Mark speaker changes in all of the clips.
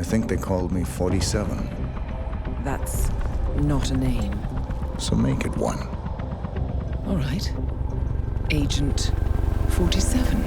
Speaker 1: think they called me 47.
Speaker 2: That's not a name.
Speaker 1: So make it one.
Speaker 2: All right. Agent 47.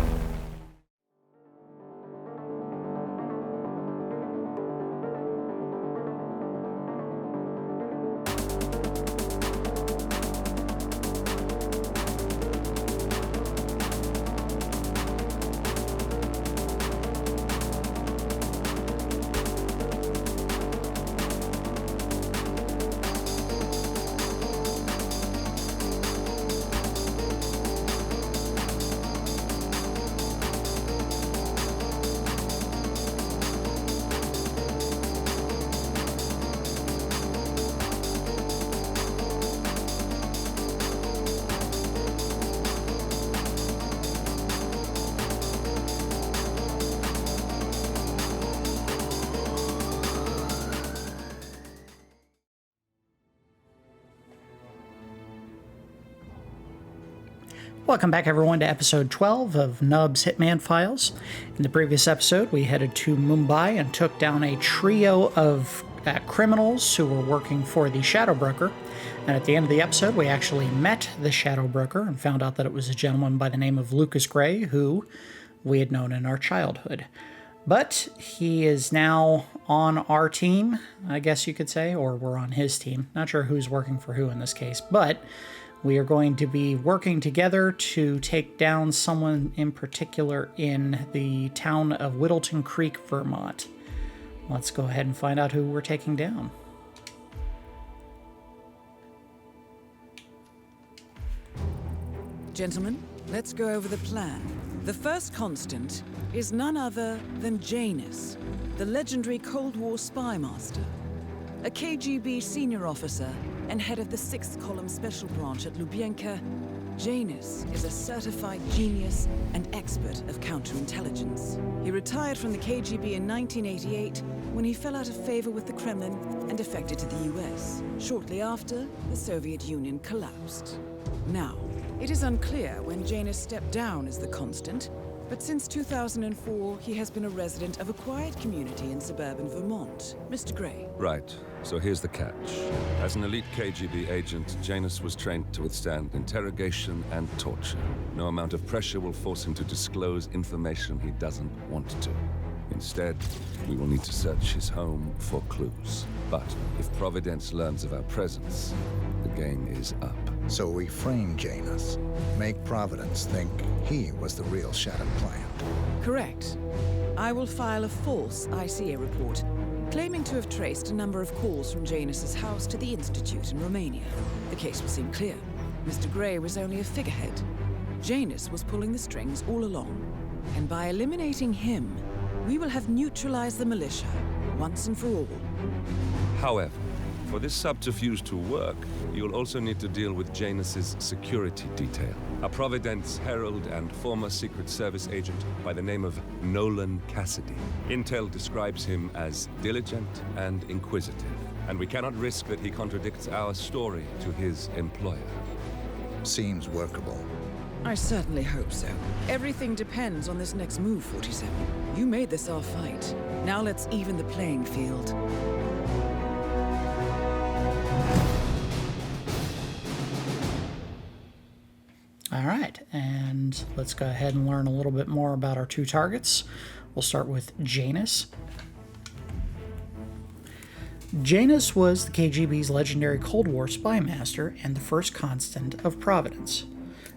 Speaker 3: Welcome back, everyone, to episode 12 of Nub's Hitman Files. In the previous episode, we headed to Mumbai and took down a trio of criminals who were working for the Shadow Broker. And at the end of the episode, we actually met the Shadow Broker and found out that it was a gentleman by the name of Lucas Gray, who we had known in our childhood. But he is now on our team, I guess you could say, or we're on his team. Not sure who's working for who in this case, but we are going to be working together to take down someone in particular in the town of Whittleton Creek, Vermont. Let's go ahead and find out who we're taking down.
Speaker 2: Gentlemen, let's go over the plan. The first constant is none other than Janus, the legendary Cold War spy master, a KGB senior officer and head of the 6th Column Special Branch at Lubyanka. Janus is a certified genius and expert of counterintelligence. He retired from the KGB in 1988 when he fell out of favor with the Kremlin and defected to the US. Shortly after, the Soviet Union collapsed. Now, it is unclear when Janus stepped down as the constant, but since 2004, he has been a resident of a quiet community in suburban Vermont. Mr. Gray.
Speaker 4: Right. So here's the catch. As an elite KGB agent, Janus was trained to withstand interrogation and torture. No amount of pressure will force him to disclose information he doesn't want to. Instead, we will need to search his home for clues. But if Providence learns of our presence, the game is up.
Speaker 1: So we frame Janus, make Providence think he was the real Shadow client.
Speaker 2: Correct. I will file a false ICA report, claiming to have traced a number of calls from Janus's house to the Institute in Romania. The case will seem clear. Mr. Gray was only a figurehead. Janus was pulling the strings all along. And by eliminating him, we will have neutralized the militia, once and for all.
Speaker 4: However, for this subterfuge to work, you'll also need to deal with Janus's security detail. A Providence Herald and former Secret Service agent by the name of Nolan Cassidy. Intel describes him as diligent and inquisitive, and we cannot risk that he contradicts our story to his employer.
Speaker 1: Seems workable.
Speaker 2: I certainly hope so. Everything depends on this next move, 47. You made this our fight. Now let's even the playing field.
Speaker 3: All right, and let's go ahead and learn a little bit more about our two targets. We'll start with Janus. Janus was the KGB's legendary Cold War spy master and the first constant of Providence.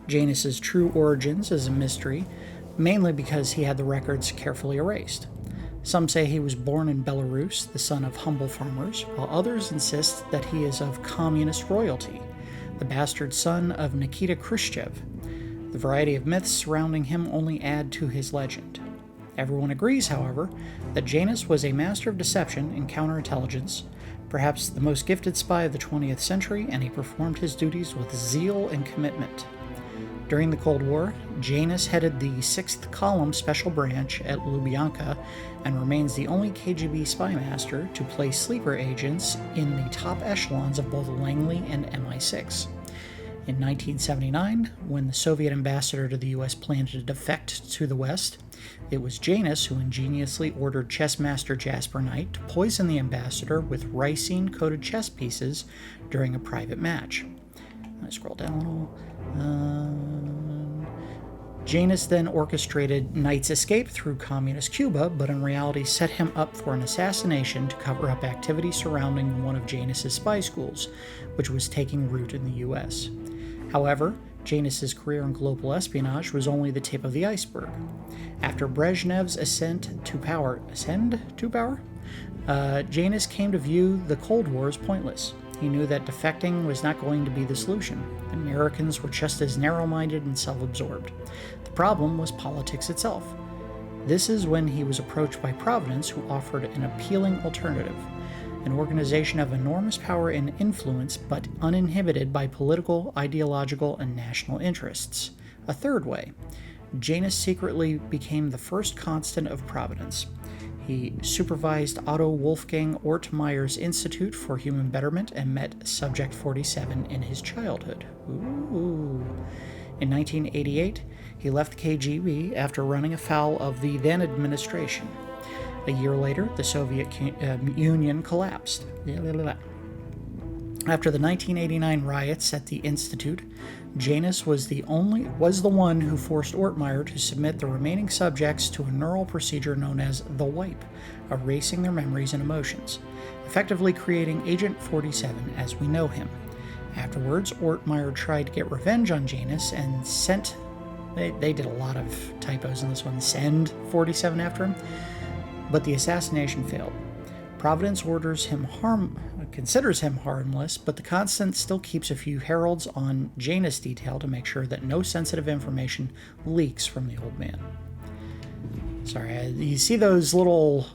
Speaker 3: Janus's true origins is a mystery, mainly because he had the records carefully erased. Some say he was born in Belarus, the son of humble farmers, while others insist that he is of communist royalty, the bastard son of Nikita Khrushchev. The variety of myths surrounding him only add to his legend. Everyone agrees, however, that Janus was a master of deception and counterintelligence, perhaps the most gifted spy of the 20th century, and he performed his duties with zeal and commitment. During the Cold War, Janus headed the 6th Column Special Branch at Lubyanka and remains the only KGB spy master to place sleeper agents in the top echelons of both Langley and MI6. In 1979, when the Soviet ambassador to the U.S. planned to defect to the West, it was Janus who ingeniously ordered chessmaster Jasper Knight to poison the ambassador with ricin-coated chess pieces during a private match. I scroll down a little. Janus then orchestrated Knight's escape through communist Cuba, but in reality set him up for an assassination to cover up activity surrounding one of Janus's spy schools, which was taking root in the U.S. However, Janus's career in global espionage was only the tip of the iceberg. After Brezhnev's ascend to power, Janus came to view the Cold War as pointless. He knew that defecting was not going to be the solution. Americans were just as narrow-minded and self-absorbed. The problem was politics itself. This is when he was approached by Providence, who offered an appealing alternative. An organization of enormous power and influence, but uninhibited by political, ideological, and national interests. A third way. Janus secretly became the first constant of Providence. He supervised Otto Wolfgang Ort-Meyer's Institute for Human Betterment and met Subject 47 in his childhood. Ooh. In 1988, he left the KGB after running afoul of the then administration. A year later, the Soviet Union collapsed. After the 1989 riots at the Institute, Janus was the one who forced Ort-Meyer to submit the remaining subjects to a neural procedure known as the wipe, erasing their memories and emotions, effectively creating Agent 47 as we know him. Afterwards, Ort-Meyer tried to get revenge on Janus and sent, they did a lot of typos in this one, send 47 after him, but the assassination failed. Providence considers him harmless, but the Constant still keeps a few heralds on Janus detail to make sure that no sensitive information leaks from the old man. Sorry, you see those little,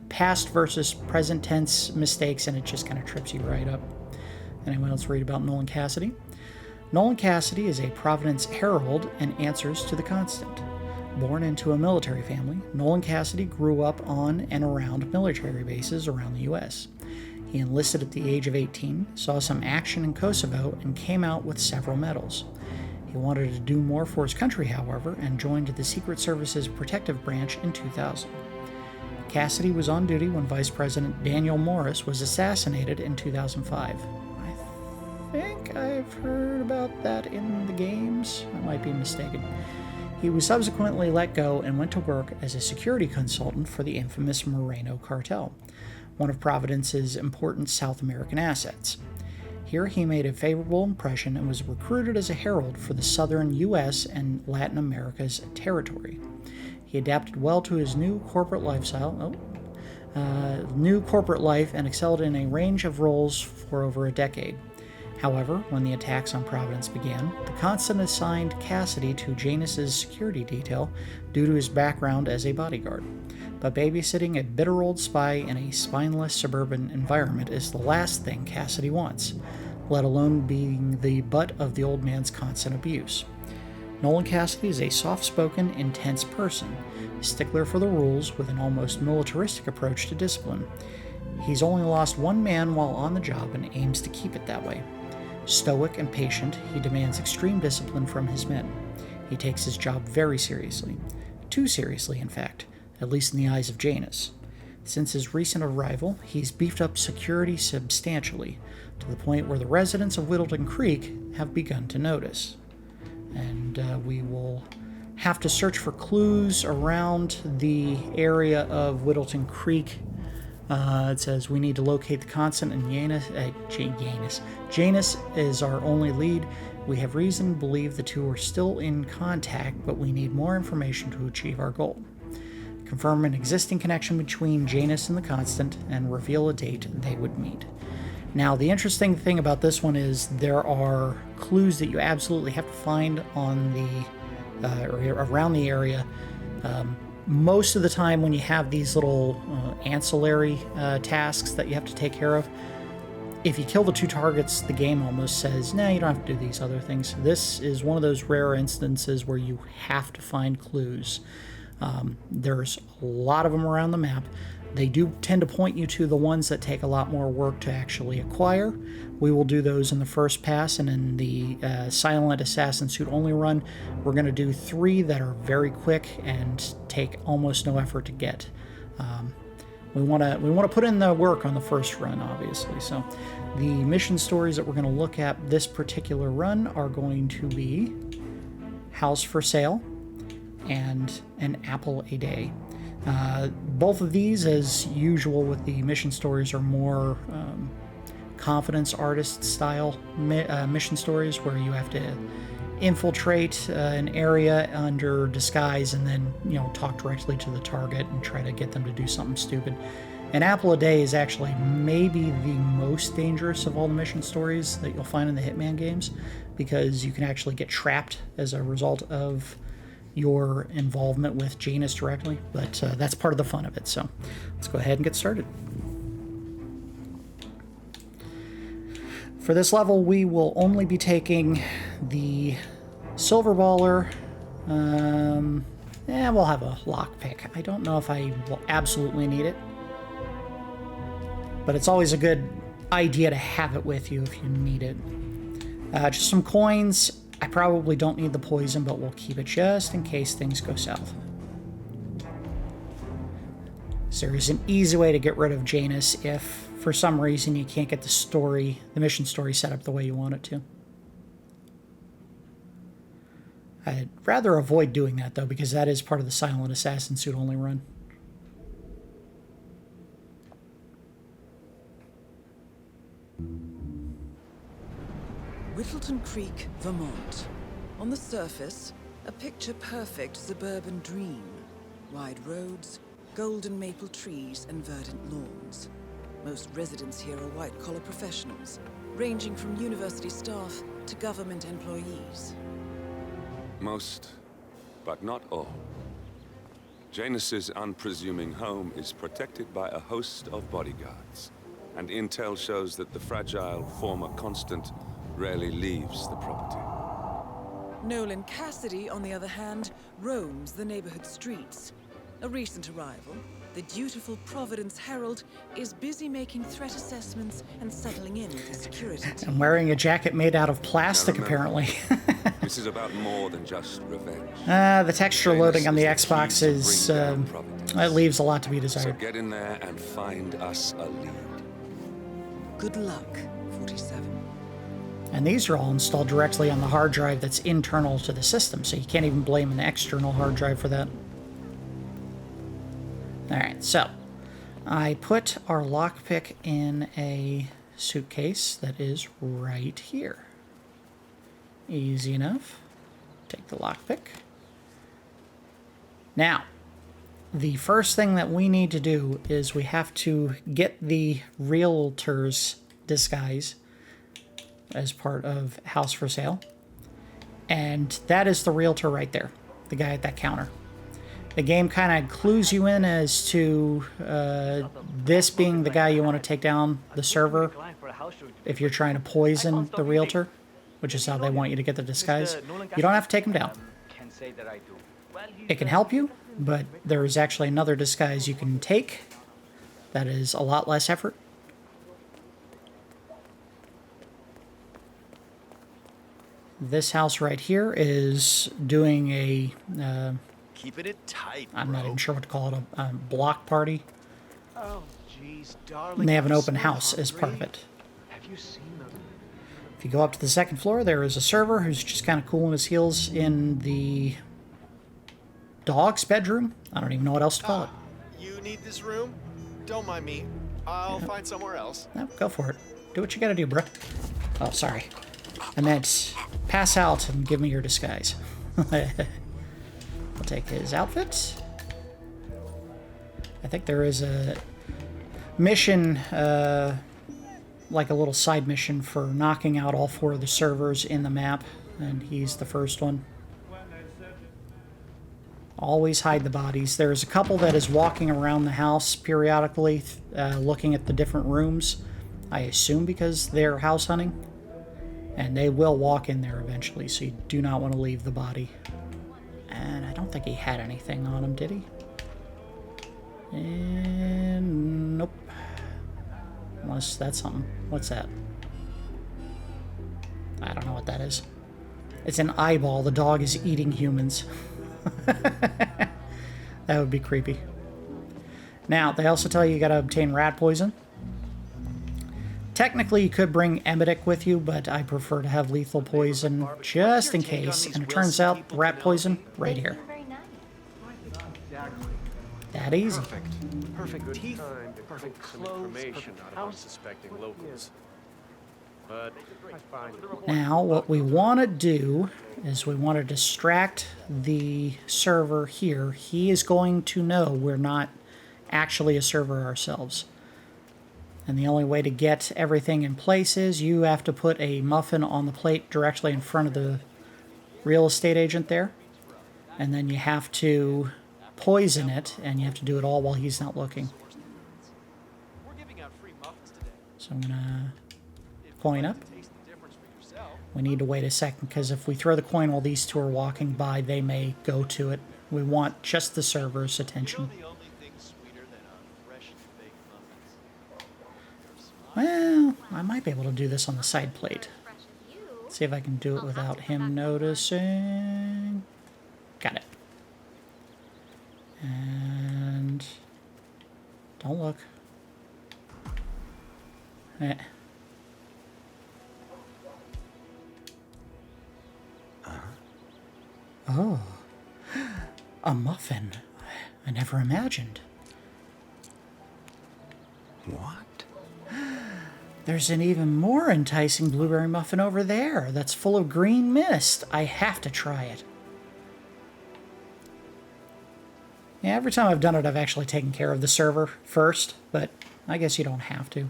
Speaker 3: past versus present tense mistakes, and it just kind of trips you right up. Anyone else read about Nolan Cassidy? Nolan Cassidy is a Providence Herald and answers to the Constant. Born into a military family, Nolan Cassidy grew up on and around military bases around the U.S. He enlisted at the age of 18, saw some action in Kosovo, and came out with several medals. He wanted to do more for his country, however, and joined the Secret Service's protective branch in 2000. Cassidy was on duty when Vice President Daniel Morris was assassinated in 2005. I think I've heard about that in the games. I might be mistaken. He was subsequently let go and went to work as a security consultant for the infamous Moreno cartel, one of Providence's important South American assets. Here he made a favorable impression and was recruited as a herald for the southern U.S. and Latin America's territory. He adapted well to his new corporate life and excelled in a range of roles for over a decade. However, when the attacks on Providence began, the Constant assigned Cassidy to Janus's security detail due to his background as a bodyguard. But babysitting a bitter old spy in a spineless suburban environment is the last thing Cassidy wants, let alone being the butt of the old man's constant abuse. Nolan Cassidy is a soft-spoken, intense person, a stickler for the rules with an almost militaristic approach to discipline. He's only lost one man while on the job and aims to keep it that way. Stoic and patient, he demands extreme discipline from his men. He takes his job very seriously. Too seriously, in fact, at least in the eyes of Janus. Since his recent arrival, he's beefed up security substantially, to the point where the residents of Whittleton Creek have begun to notice. And we will have to search for clues around the area of Whittleton Creek. It says we need to locate the Constant and Janus is our only lead. We have reason to believe the two are still in contact, but we need more information to achieve our goal. Confirm an existing connection between Janus and the Constant and reveal a date they would meet. Now, the interesting thing about this one is there are clues that you absolutely have to find on the around the area. Most of the time when you have these little ancillary tasks that you have to take care of, if you kill the two targets, the game almost says, nah, you don't have to do these other things. This is one of those rare instances where you have to find clues. There's a lot of them around the map. They do tend to point you to the ones that take a lot more work to actually acquire. We will do those in the first pass, and in the Silent Assassin Suit only run, we're going to do 3 that are very quick and take almost no effort to get. We want to put in the work on the first run, obviously. So the mission stories that we're going to look at this particular run are going to be House for Sale and An Apple a Day. Both of these, as usual with the mission stories, are more confidence artist style mission stories where you have to infiltrate an area under disguise and then, talk directly to the target and try to get them to do something stupid. An Apple a Day is actually maybe the most dangerous of all the mission stories that you'll find in the Hitman games, because you can actually get trapped as a result of your involvement with Janus directly, but that's part of the fun of it. So let's go ahead and get started. For this level, we will only be taking the Silver Baller. We'll have a lockpick. I don't know if I will absolutely need it, but it's always a good idea to have it with you if you need it. Just some coins. I probably don't need the poison, but we'll keep it just in case things go south. So there is an easy way to get rid of Janus if, for some reason, you can't get the mission story set up the way you want it to. I'd rather avoid doing that, though, because that is part of the Silent Assassin Suit only run.
Speaker 2: Whittleton Creek, Vermont. On the surface, a picture-perfect suburban dream. Wide roads, golden maple trees, and verdant lawns. Most residents here are white-collar professionals, ranging from university staff to government employees.
Speaker 4: Most, but not all. Janus's unpresuming home is protected by a host of bodyguards, and intel shows that the fragile former constant rarely leaves the property.
Speaker 2: Nolan Cassidy, on the other hand, roams the neighborhood streets. A recent arrival, the dutiful Providence Herald is busy making threat assessments and settling in with the security team.
Speaker 3: I'm wearing a jacket made out of plastic, apparently.
Speaker 4: This is about more than just revenge.
Speaker 3: The texture loading on the Xbox is, it leaves a lot to be
Speaker 4: So
Speaker 3: desired.
Speaker 4: get in there and find us a lead.
Speaker 2: Good luck, 47.
Speaker 3: And these are all installed directly on the hard drive that's internal to the system, so you can't even blame an external hard drive for that. Alright, so I put our lockpick in a suitcase that is right here. Easy enough. Take the lockpick. Now, the first thing that we need to do is we have to get the realtor's disguise as part of House for Sale. And that is the realtor right there, the guy at that counter. The game kind of clues you in as to this being the guy you want to take down the server if you're trying to poison the realtor, which is how they want you to get the disguise. You don't have to take him down. It can help you, but there is actually another disguise you can take that is a lot less effort. This house right here is doing a,
Speaker 5: keeping it tight,
Speaker 3: I'm not even sure what to call it, a block party.
Speaker 5: Oh, jeez, darling.
Speaker 3: And they have an
Speaker 5: I'm
Speaker 3: open
Speaker 5: so
Speaker 3: house as part of
Speaker 5: hungry.
Speaker 3: it.
Speaker 5: Have you seen them?
Speaker 3: If you go up to the second floor, there is a server who's just kind of cooling his heels in the dog's bedroom. I don't even know what else to call it.
Speaker 5: You need this room? Don't mind me. I'll find somewhere else.
Speaker 3: No, go for it. Do what you gotta do, bruh. Oh, sorry. I meant pass out and give me your disguise. I'll take his outfit. I think there is a mission, like a little side mission for knocking out all 4 of the servers in the map, and he's the first one. Always hide the bodies. There's a couple that is walking around the house periodically, looking at the different rooms. I assume because they're house hunting. And they will walk in there eventually, so you do not want to leave the body. And I don't think he had anything on him, did he? And Nope. Unless that's something. What's that? I don't know what that is. It's an eyeball. The dog is eating humans. That would be creepy. Now, they also tell you gotta obtain rat poison. Technically, you could bring emetic with you, but I prefer to have lethal poison just in case. And it turns out, rat poison, right here. That easy.
Speaker 6: Perfect teeth, perfect clothes, perfect house.
Speaker 7: Suspecting locals. But I find
Speaker 3: Now, what we want to do is we want to distract the server here. He is going to know we're not actually a server ourselves. And the only way to get everything in place is you have to put a muffin on the plate directly in front of the real estate agent there. And then you have to poison it, and you have to do it all while he's not looking. So I'm going to coin up. We need to wait a second, because if we throw the coin while these two are walking by, they may go to it. We want just the server's attention. Well, I might be able to do this on the side plate. Let's see if I can do it without him noticing. Got it. And don't look. Oh, a muffin. I never imagined.
Speaker 1: What?
Speaker 3: There's an even more enticing blueberry muffin over there that's full of green mist. I have to try it. Yeah, every time I've done it, I've actually taken care of the server first, but I guess you don't have to.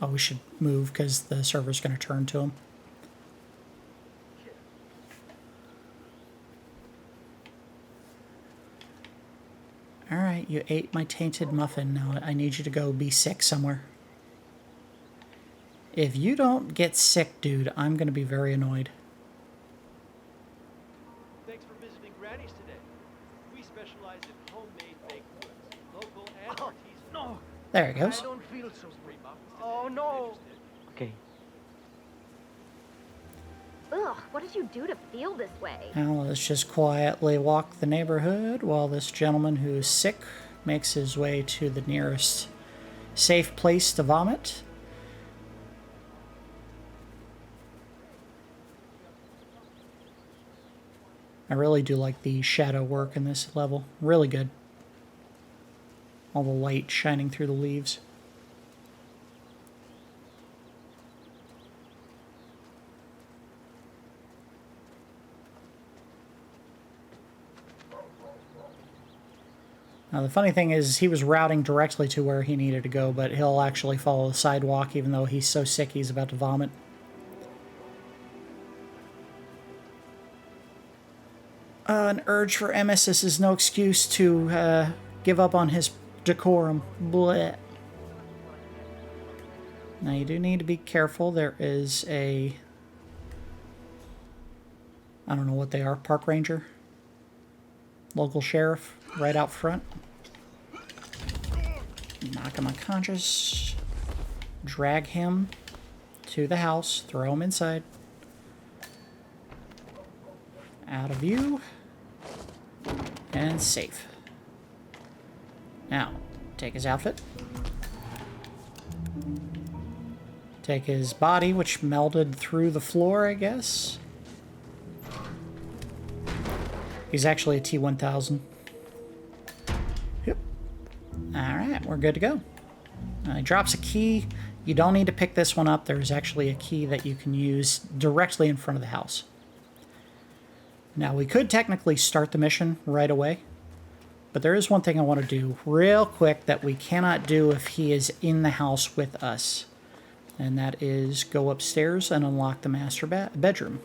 Speaker 3: Oh, we should move because the server's going to turn to him. Alright, you ate my tainted muffin. Now I need you to go be sick somewhere. If you don't get sick, dude, I'm going to be very annoyed.
Speaker 6: Thanks for visiting Granny's today. We specialize in homemade baked goods, local and artisanal. No,
Speaker 3: There he goes.
Speaker 6: I don't feel so great. Oh no. Okay.
Speaker 8: Ugh, what did you do to feel this way?
Speaker 3: Now let's just quietly walk the neighborhood while this gentleman who's sick makes his way to the nearest safe place to vomit. I really do like the shadow work in this level. Really good. All the light shining through the leaves. Now, the funny thing is, he was routing directly to where he needed to go, but he'll actually follow the sidewalk, even though he's so sick he's about to vomit. An urge for emesis is no excuse to give up on his decorum. Blech. Now, you do need to be careful. There is a... I don't know what they are. Park ranger? Local sheriff right out front. Knock him unconscious. Drag him to the house. Throw him inside. Out of view. And safe. Now, take his outfit. Take his body, which melded through the floor, I guess. He's actually a T-1000. Yep. Alright, we're good to go. He drops a key. You don't need to pick this one up. There's actually a key that you can use directly in front of the house. Now, we could technically start the mission right away. But there is one thing I want to do real quick that we cannot do if he is in the house with us. And that is go upstairs and unlock the master bedroom.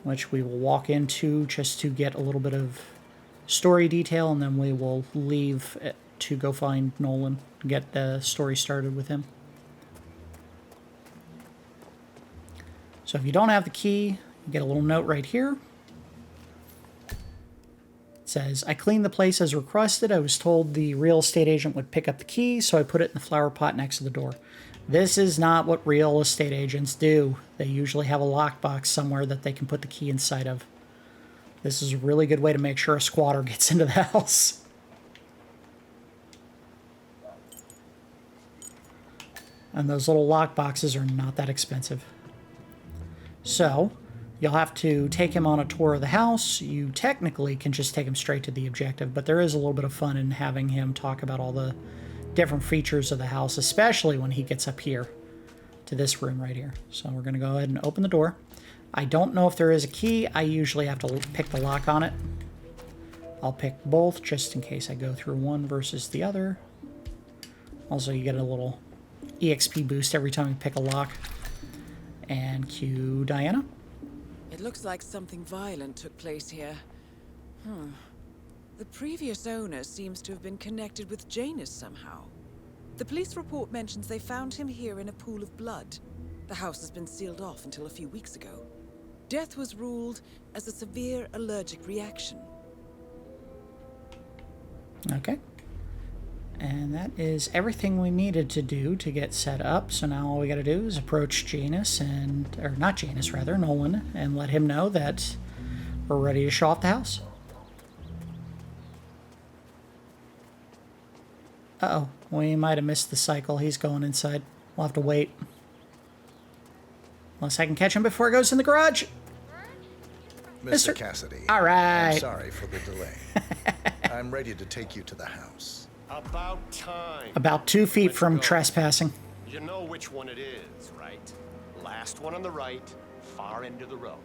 Speaker 3: Which we will walk into just to get a little bit of story detail, and then we will leave to go find Nolan, get the story started with him. So if you don't have the key, you get a little note right here. It says, I cleaned the place as requested. I was told the real estate agent would pick up the key, so I put it in the flower pot next to the door. This is not what real estate agents do. They usually have a lockbox somewhere that they can put the key inside of. This is a really good way to make sure a squatter gets into the house. And those little lock boxes are not that expensive. So, you'll have to take him on a tour of the house. You technically can just take him straight to the objective, but there is a little bit of fun in having him talk about all the different features of the house, especially when he gets up here to this room right here. So we're going to go ahead and open the door. I don't know if there is a key. I usually have to pick the lock on it. I'll pick both just in case I go through one versus the other. Also, you get a little EXP boost every time you pick a lock. And cue Diana.
Speaker 2: It looks like something violent took place here. The previous owner seems to have been connected with Janus somehow. The police report mentions they found him here in a pool of blood. The house has been sealed off until a few weeks ago. Death was ruled as a severe allergic reaction.
Speaker 3: Okay. And that is everything we needed to do to get set up. So now all we got to do is approach Janus or not Janus, rather, Nolan, and let him know that we're ready to show off the house. Uh-oh, we might have missed the cycle. He's going inside. We'll have to wait. Unless I can catch him before he goes in the garage.
Speaker 1: Mr. Cassidy.
Speaker 3: All right.
Speaker 1: I'm sorry for the delay. I'm ready to take you to the house.
Speaker 7: About time.
Speaker 3: About 2 feet
Speaker 7: Let's
Speaker 3: from
Speaker 7: go.
Speaker 3: trespassing.
Speaker 7: You know which one it is, right? Last one on the right, far end of the road.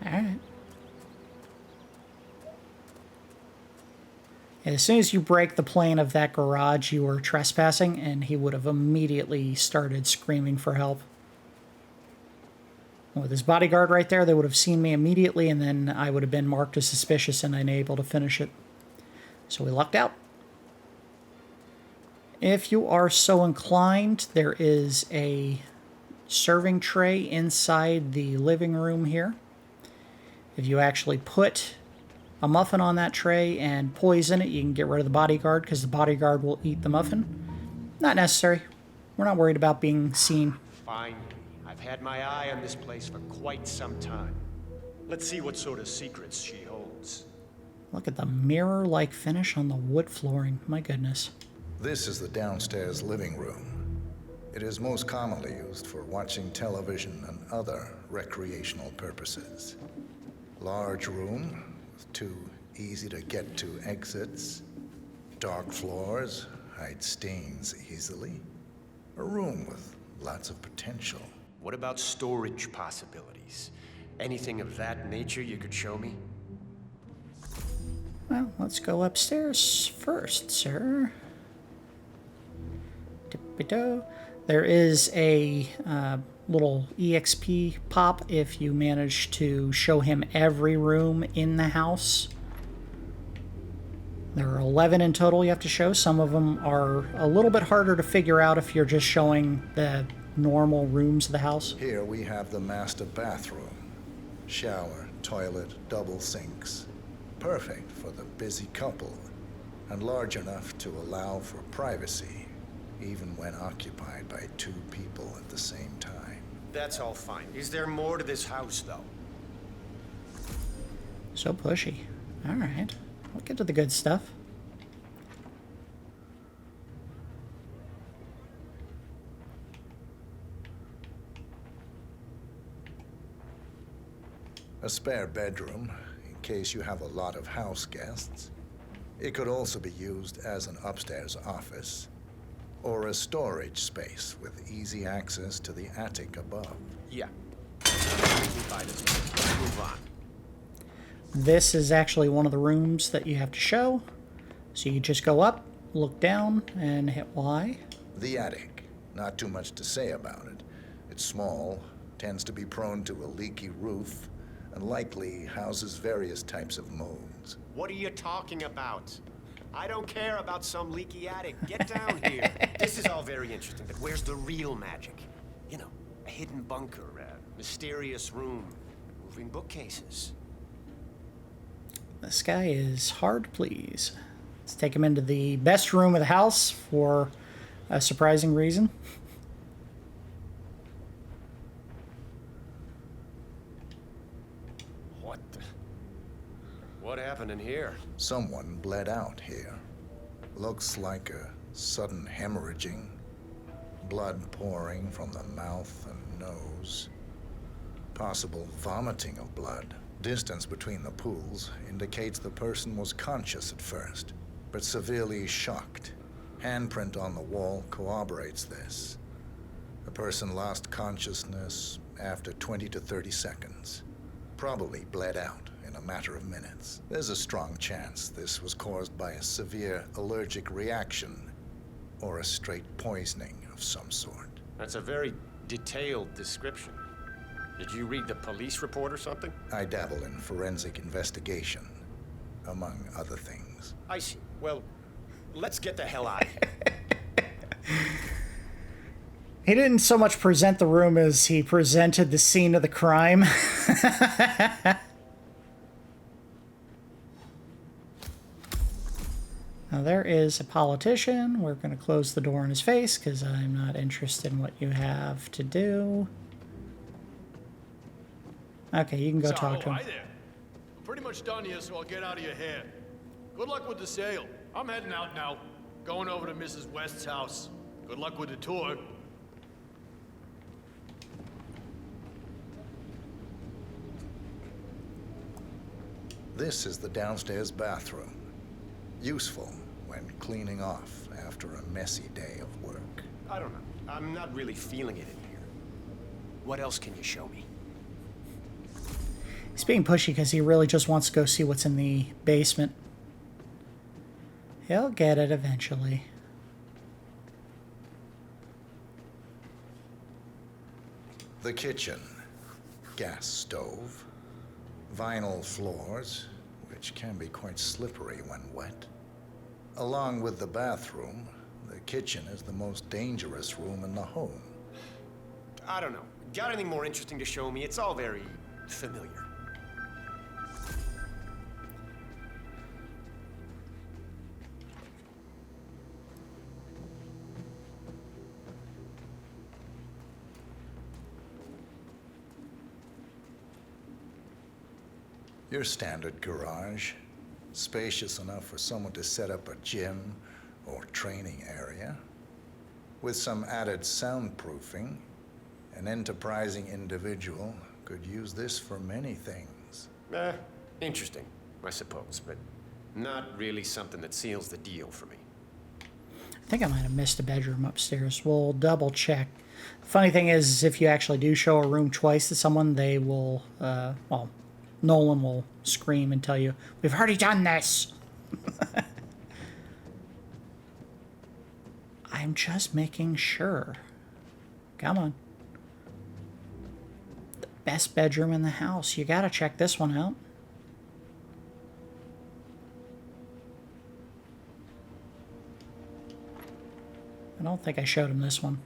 Speaker 3: All right. As soon as you break the plane of that garage, you were trespassing, and he would have immediately started screaming for help. With his bodyguard right there, they would have seen me immediately, and then I would have been marked as suspicious and unable to finish it. So we lucked out. If you are so inclined, there is a serving tray inside the living room here. If you actually put a muffin on that tray and poison it, you can get rid of the bodyguard, because the bodyguard will eat the muffin. Not necessary. We're not worried about being seen.
Speaker 7: Fine. I've had my eye on this place for quite some time. Let's see what sort of secrets she holds.
Speaker 3: Look at the mirror-like finish on the wood flooring. My goodness.
Speaker 1: This is the downstairs living room. It is most commonly used for watching television and other recreational purposes. Large room with 2 easy-to-get-to exits. Dark floors hide stains easily. A room with lots of potential.
Speaker 7: What about storage possibilities? Anything of that nature you could show me?
Speaker 3: Well, let's go upstairs first, sir. Tippy-toe. There is a little EXP pop if you manage to show him every room in the house. There are 11 in total you have to show. Some of them are a little bit harder to figure out if you're just showing the normal rooms of the house.
Speaker 1: Here we have the master bathroom. Shower, toilet, double sinks. Perfect for the busy couple, and large enough to allow for privacy, even when occupied by 2 people at the same time.
Speaker 7: That's all fine. Is there more to this house, though?
Speaker 3: So pushy. All right. We'll get to the good stuff.
Speaker 1: A spare bedroom, in case you have a lot of house guests. It could also be used as an upstairs office, or a storage space with easy access to the attic above.
Speaker 7: Yeah. Move on.
Speaker 3: This is actually one of the rooms that you have to show. So you just go up, look down, and hit Y.
Speaker 1: The attic. Not too much to say about it. It's small, tends to be prone to a leaky roof, and likely houses various types of molds.
Speaker 7: What are you talking about? I don't care about some leaky attic. Get down here. This is all very interesting, but where's the real magic? You know, a hidden bunker, a mysterious room, moving bookcases.
Speaker 3: this guy is hard to please. Let's take him into the best room of the house for a surprising reason.
Speaker 7: What happened in here?
Speaker 1: Someone bled out here. Looks like a sudden hemorrhaging. Blood pouring from the mouth and nose. Possible vomiting of blood. Distance between the pools indicates the person was conscious at first, but severely shocked. Handprint on the wall corroborates this. The person lost consciousness after 20 to 30 seconds. Probably bled out in a matter of minutes. There's a strong chance this was caused by a severe allergic reaction or a straight poisoning of some sort.
Speaker 7: That's a very detailed description. Did you read the police report or something?
Speaker 1: I dabble in forensic investigation, among other things.
Speaker 7: I see. Well, let's get the hell out of here.
Speaker 3: He didn't so much present the room as he presented the scene of the crime. Now there is a politician. We're going to close the door in his face because I'm not interested in what you have to do. Okay, you can go talk to him.
Speaker 9: Hi there. I'm pretty much done here, so I'll get out of your hair. Good luck with the sale. I'm heading out now. Going over to Mrs. West's house. Good luck with the tour.
Speaker 1: This is the downstairs bathroom. Useful when cleaning off after a messy day of work.
Speaker 7: I don't know. I'm not really feeling it in here. What else can you show me?
Speaker 3: He's being pushy because he really just wants to go see what's in the basement. He'll get it eventually.
Speaker 1: The kitchen. Gas stove. Vinyl floors, which can be quite slippery when wet. Along with the bathroom, the kitchen is the most dangerous room in the home.
Speaker 7: I don't know. Got anything more interesting to show me? It's all very familiar.
Speaker 1: Your standard garage, spacious enough for someone to set up a gym or training area. With some added soundproofing, an enterprising individual could use this for many things.
Speaker 7: Interesting, I suppose, but not really something that seals the deal for me.
Speaker 3: I think I might have missed a bedroom upstairs. We'll double check. The funny thing is, if you actually do show a room twice to someone, they will, well, Nolan will scream and tell you, "We've already done this." I'm just making sure. Come on. The best bedroom in the house. You gotta check this one out. I don't think I showed him this one.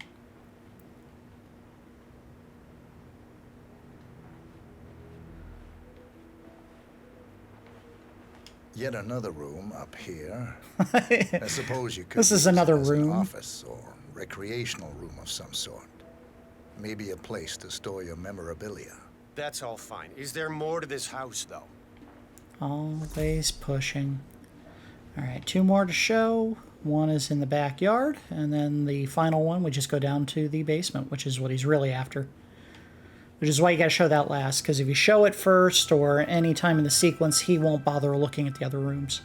Speaker 1: Yet another room up here. I suppose you could
Speaker 3: This is
Speaker 1: use it
Speaker 3: another
Speaker 1: as an
Speaker 3: room.
Speaker 1: office or recreational room of some sort. Maybe a place to store your memorabilia.
Speaker 7: That's all fine. Is there more to this house, though?
Speaker 3: Always pushing. All right, 2 more to show. One is in the backyard, and then the final one, we just go down to the basement, which is what he's really after. Which is why you gotta show that last, because if you show it first or any time in the sequence, he won't bother looking at the other rooms.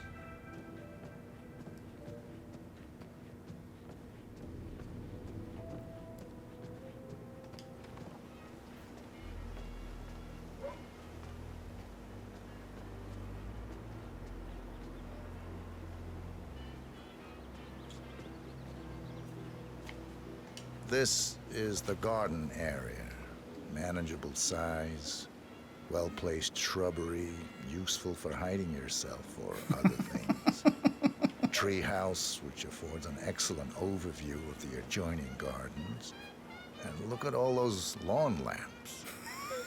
Speaker 1: This is the garden area. Manageable size, well-placed shrubbery, useful for hiding yourself or other things. Tree house, which affords an excellent overview of the adjoining gardens. And look at all those lawn lamps.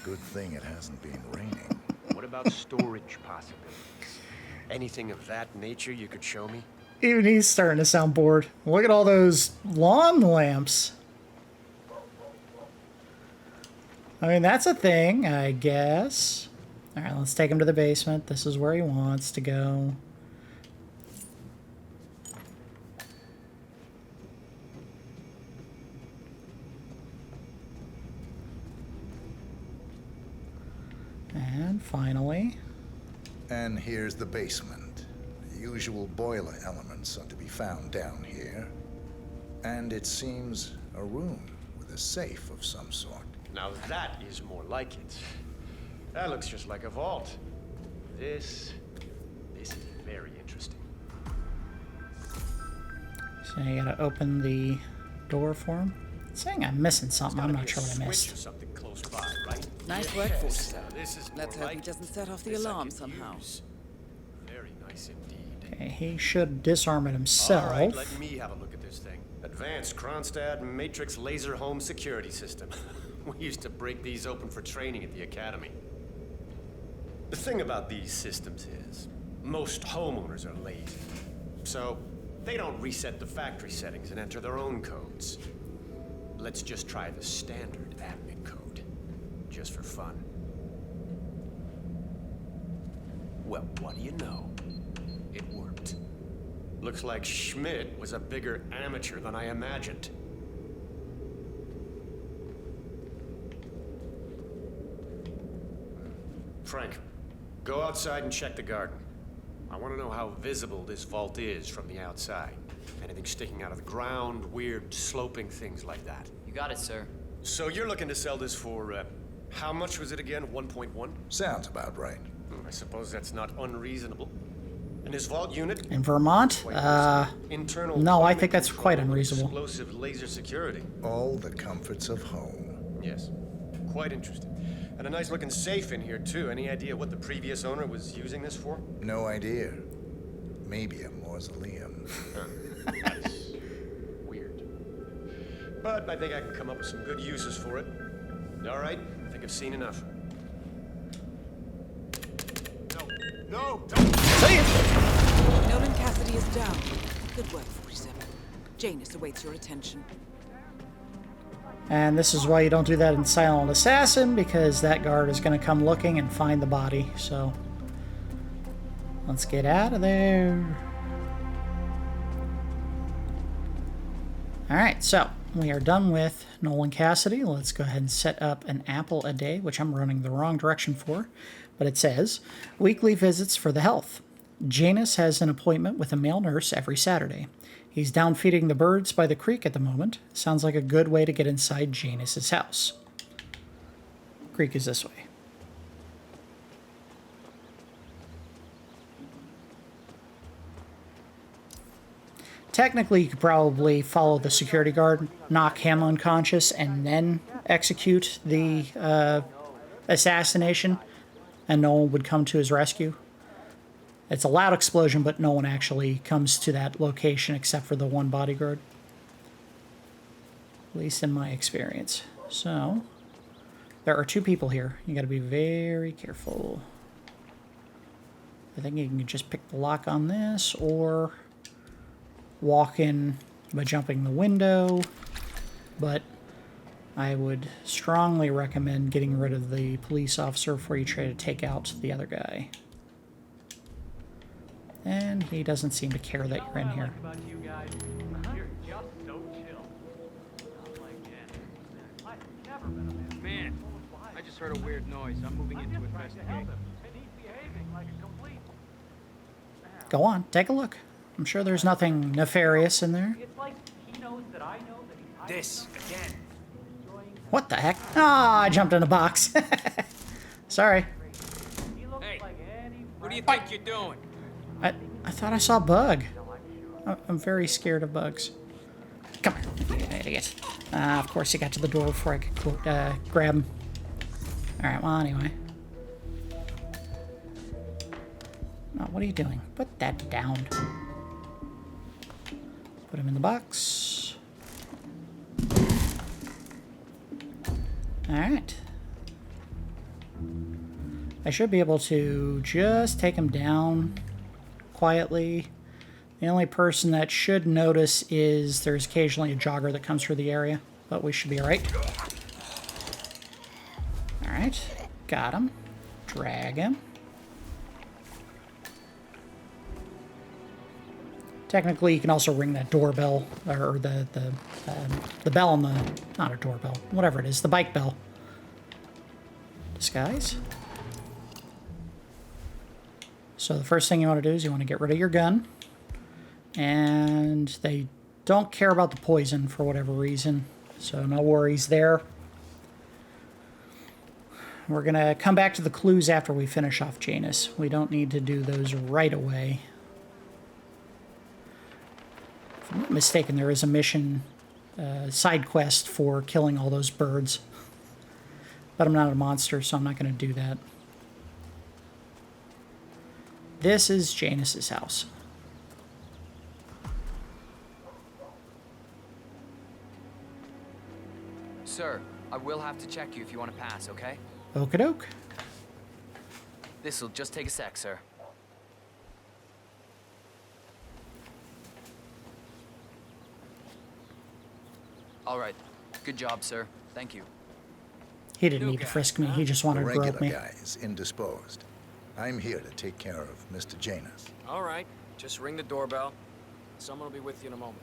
Speaker 1: Good thing it hasn't been raining.
Speaker 10: What about storage possibilities?
Speaker 7: Anything of that nature you could show me?
Speaker 3: Even he's starting to sound bored. Look at all those lawn lamps. I mean, that's a thing, I guess. All right, let's take him to the basement. This is where he wants to go. And finally...
Speaker 1: And here's the basement. The usual boiler elements are to be found down here. And it seems a room with a safe of some sort.
Speaker 7: Now that is more like it. That looks just like a vault. This is very interesting.
Speaker 3: So you gotta open the door for him. It's saying I'm missing something. I'm not sure what I missed.
Speaker 7: Something close by, right?
Speaker 2: Nice work, Forster.
Speaker 7: This is
Speaker 2: Let's
Speaker 7: more
Speaker 2: hope he
Speaker 7: like
Speaker 2: doesn't set off the
Speaker 7: this I
Speaker 2: alarm
Speaker 7: could
Speaker 2: somehow.
Speaker 7: use. Very nice indeed.
Speaker 3: Okay, he should disarm it himself.
Speaker 7: All right, let me have a look at this thing. Advanced Kronstadt Matrix Laser Home Security System. We used to break these open for training at the academy. The thing about these systems is, most homeowners are lazy. So, they don't reset the factory settings and enter their own codes. Let's just try the standard admin code, just for fun. Well, what do you know? It worked. Looks like Schmidt was a bigger amateur than I imagined. Frank, go outside and check the garden. I want to know how visible this vault is from the outside. Anything sticking out of the ground, weird sloping things like that.
Speaker 10: You got it, sir.
Speaker 7: So you're looking to sell this for, how much was it again? 1.1?
Speaker 1: Sounds about right.
Speaker 7: I suppose that's not unreasonable. And his vault unit?
Speaker 3: In Vermont?
Speaker 7: Internal
Speaker 3: No, I
Speaker 7: climate
Speaker 3: think that's
Speaker 7: control
Speaker 3: quite
Speaker 7: and
Speaker 3: unreasonable.
Speaker 7: Explosive laser security.
Speaker 1: All the comforts of home.
Speaker 7: Yes, quite interesting. And a nice looking safe in here too. Any idea what the previous owner was using this for?
Speaker 1: No idea. Maybe a mausoleum.
Speaker 7: That's weird. But I think I can come up with some good uses for it. All right, I think I've seen enough. No, don't.
Speaker 2: Nolan Cassidy is down. Good work, 47. Janus awaits your attention.
Speaker 3: And this is why you don't do that in Silent Assassin, because that guard is going to come looking and find the body. So let's get out of there. Alright, so we are done with Nolan Cassidy. Let's go ahead and set up an apple a day, which I'm running the wrong direction for. But it says, weekly visits for the health. Janus has an appointment with a male nurse every Saturday. He's down feeding the birds by the creek at the moment. Sounds like a good way to get inside Janus's house. Creek is this way. Technically, you could probably follow the security guard, knock him unconscious, and then execute the assassination, and no one would come to his rescue. It's a loud explosion, but no one actually comes to that location except for the one bodyguard. At least in my experience. So, there are two people here. You gotta be very careful. I think you can just pick the lock on this, or walk in by jumping the window, but I would strongly recommend getting rid of the police officer before you try to take out the other guy. And he doesn't seem to care that you're in here.
Speaker 6: You're just so chill. Like Janus. I've never been a man. I just heard a weird noise. I'm moving in to investigate. And he's behaving like a complete...
Speaker 3: Go on, take a look. I'm sure there's nothing nefarious in there.
Speaker 6: It's like he knows that I know that he's...
Speaker 10: This, again.
Speaker 3: What the heck? Ah, I jumped in a box. Sorry.
Speaker 10: Hey, what do you think you're doing?
Speaker 3: I thought I saw a bug. I'm very scared of bugs. Come here, you idiot. Of course he got to the door before I could grab him. Alright, well, anyway. Oh, what are you doing? Put that down. Put him in the box. Alright. I should be able to just take him down quietly. The only person that should notice is there's occasionally a jogger that comes through the area, but we should be alright. Alright, got him. Drag him. Technically, you can also ring that doorbell, or the bell on the, not a doorbell, whatever it is, the bike bell. Disguise. So the first thing you want to do is you want to get rid of your gun. And they don't care about the poison for whatever reason, so no worries there. We're going to come back to the clues after we finish off Janus. We don't need to do those right away. If I'm not mistaken, there is a mission side quest for killing all those birds. But I'm not a monster, so I'm not going to do that. This is Janus's house.
Speaker 10: Sir, I will have to check you if you want to pass, okay?
Speaker 3: Okie-doke.
Speaker 10: This'll just take a sec, sir. All right. Good job, sir. Thank you.
Speaker 3: He didn't need to frisk me. He just wanted
Speaker 1: The
Speaker 3: to grope
Speaker 1: regular
Speaker 3: me.
Speaker 1: guy is indisposed. I'm here to take care of Mr. Janus.
Speaker 6: All right. Just ring the doorbell. Someone will be with you in a moment.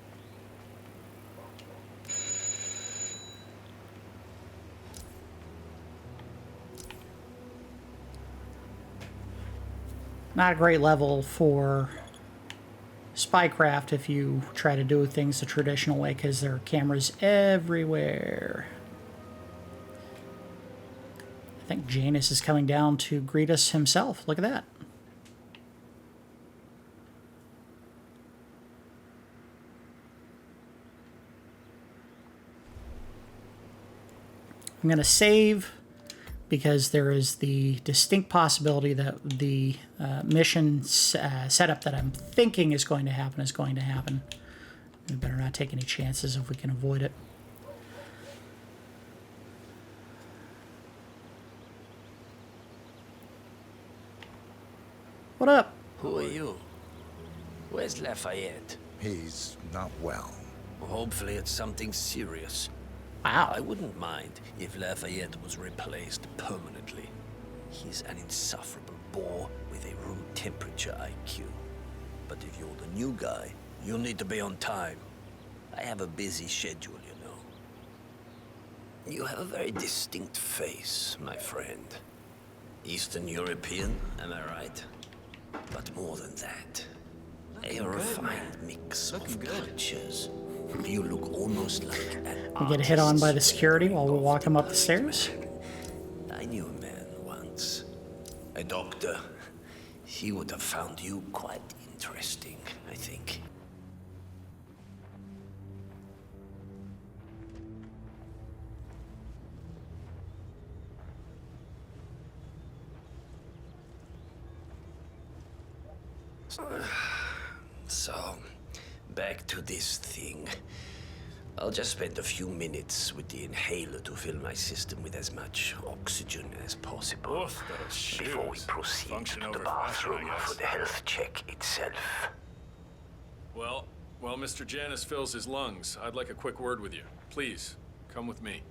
Speaker 3: Not a great level for spycraft if you try to do things the traditional way, because there are cameras everywhere. I think Janus is coming down to greet us himself. Look at that. I'm going to save, because there is the distinct possibility that the mission setup that I'm thinking is going to happen is going to happen. We better not take any chances if we can avoid it. What up?
Speaker 11: Who are you? Where's Lafayette?
Speaker 1: He's not well.
Speaker 11: Hopefully it's something serious.
Speaker 3: Wow.
Speaker 11: I wouldn't mind if Lafayette was replaced permanently. He's an insufferable bore with a room temperature IQ. But if you're the new guy, you'll need to be on time. I have a busy schedule, you know. You have a very distinct face, my friend. Eastern European, am I right? But more than that, a refined mix of cultures. You look almost like an
Speaker 3: We get hit on by the security while we walk him up the stairs.
Speaker 11: I knew a man once. A doctor. He would have found you quite interesting, I think. So, back to this thing. I'll just spend a few minutes with the inhaler to fill my system with as much oxygen as possible before we proceed to the bathroom for the health check itself.
Speaker 12: Well, while Mr. Janus fills his lungs, I'd like a quick word with you. Please, come with me.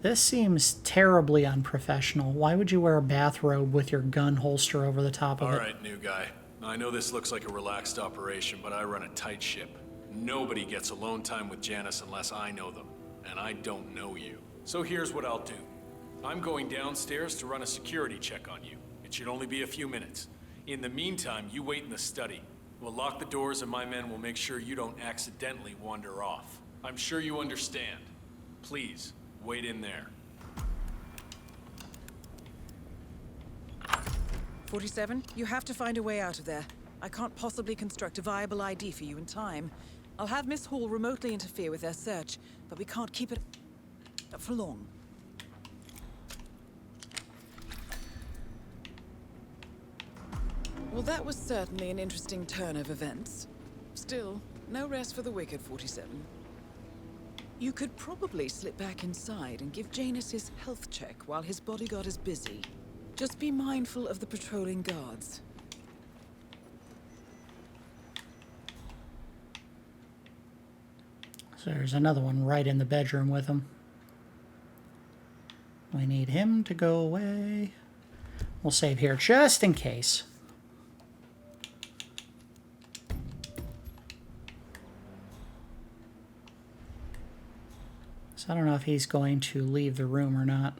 Speaker 3: This seems terribly unprofessional. Why would you wear a bathrobe with your gun holster over the top of it?
Speaker 12: All right, new guy. I know this looks like a relaxed operation, but I run a tight ship. Nobody gets alone time with Janus unless I know them, and I don't know you. So here's what I'll do. I'm going downstairs to run a security check on you. It should only be a few minutes. In the meantime, you wait in the study. We'll lock the doors and my men will make sure you don't accidentally wander off. I'm sure you understand. Please, wait in there.
Speaker 2: 47, you have to find a way out of there. I can't possibly construct a viable ID for you in time. I'll have Miss Hall remotely interfere with their search, but we can't keep it up for long. Well, that was certainly an interesting turn of events. Still, no rest for the wicked, 47. You could probably slip back inside and give Janus his health check while his bodyguard is busy. Just be mindful of the patrolling guards.
Speaker 3: So there's another one right in the bedroom with him. We need him to go away. We'll save here just in case. So I don't know if he's going to leave the room or not.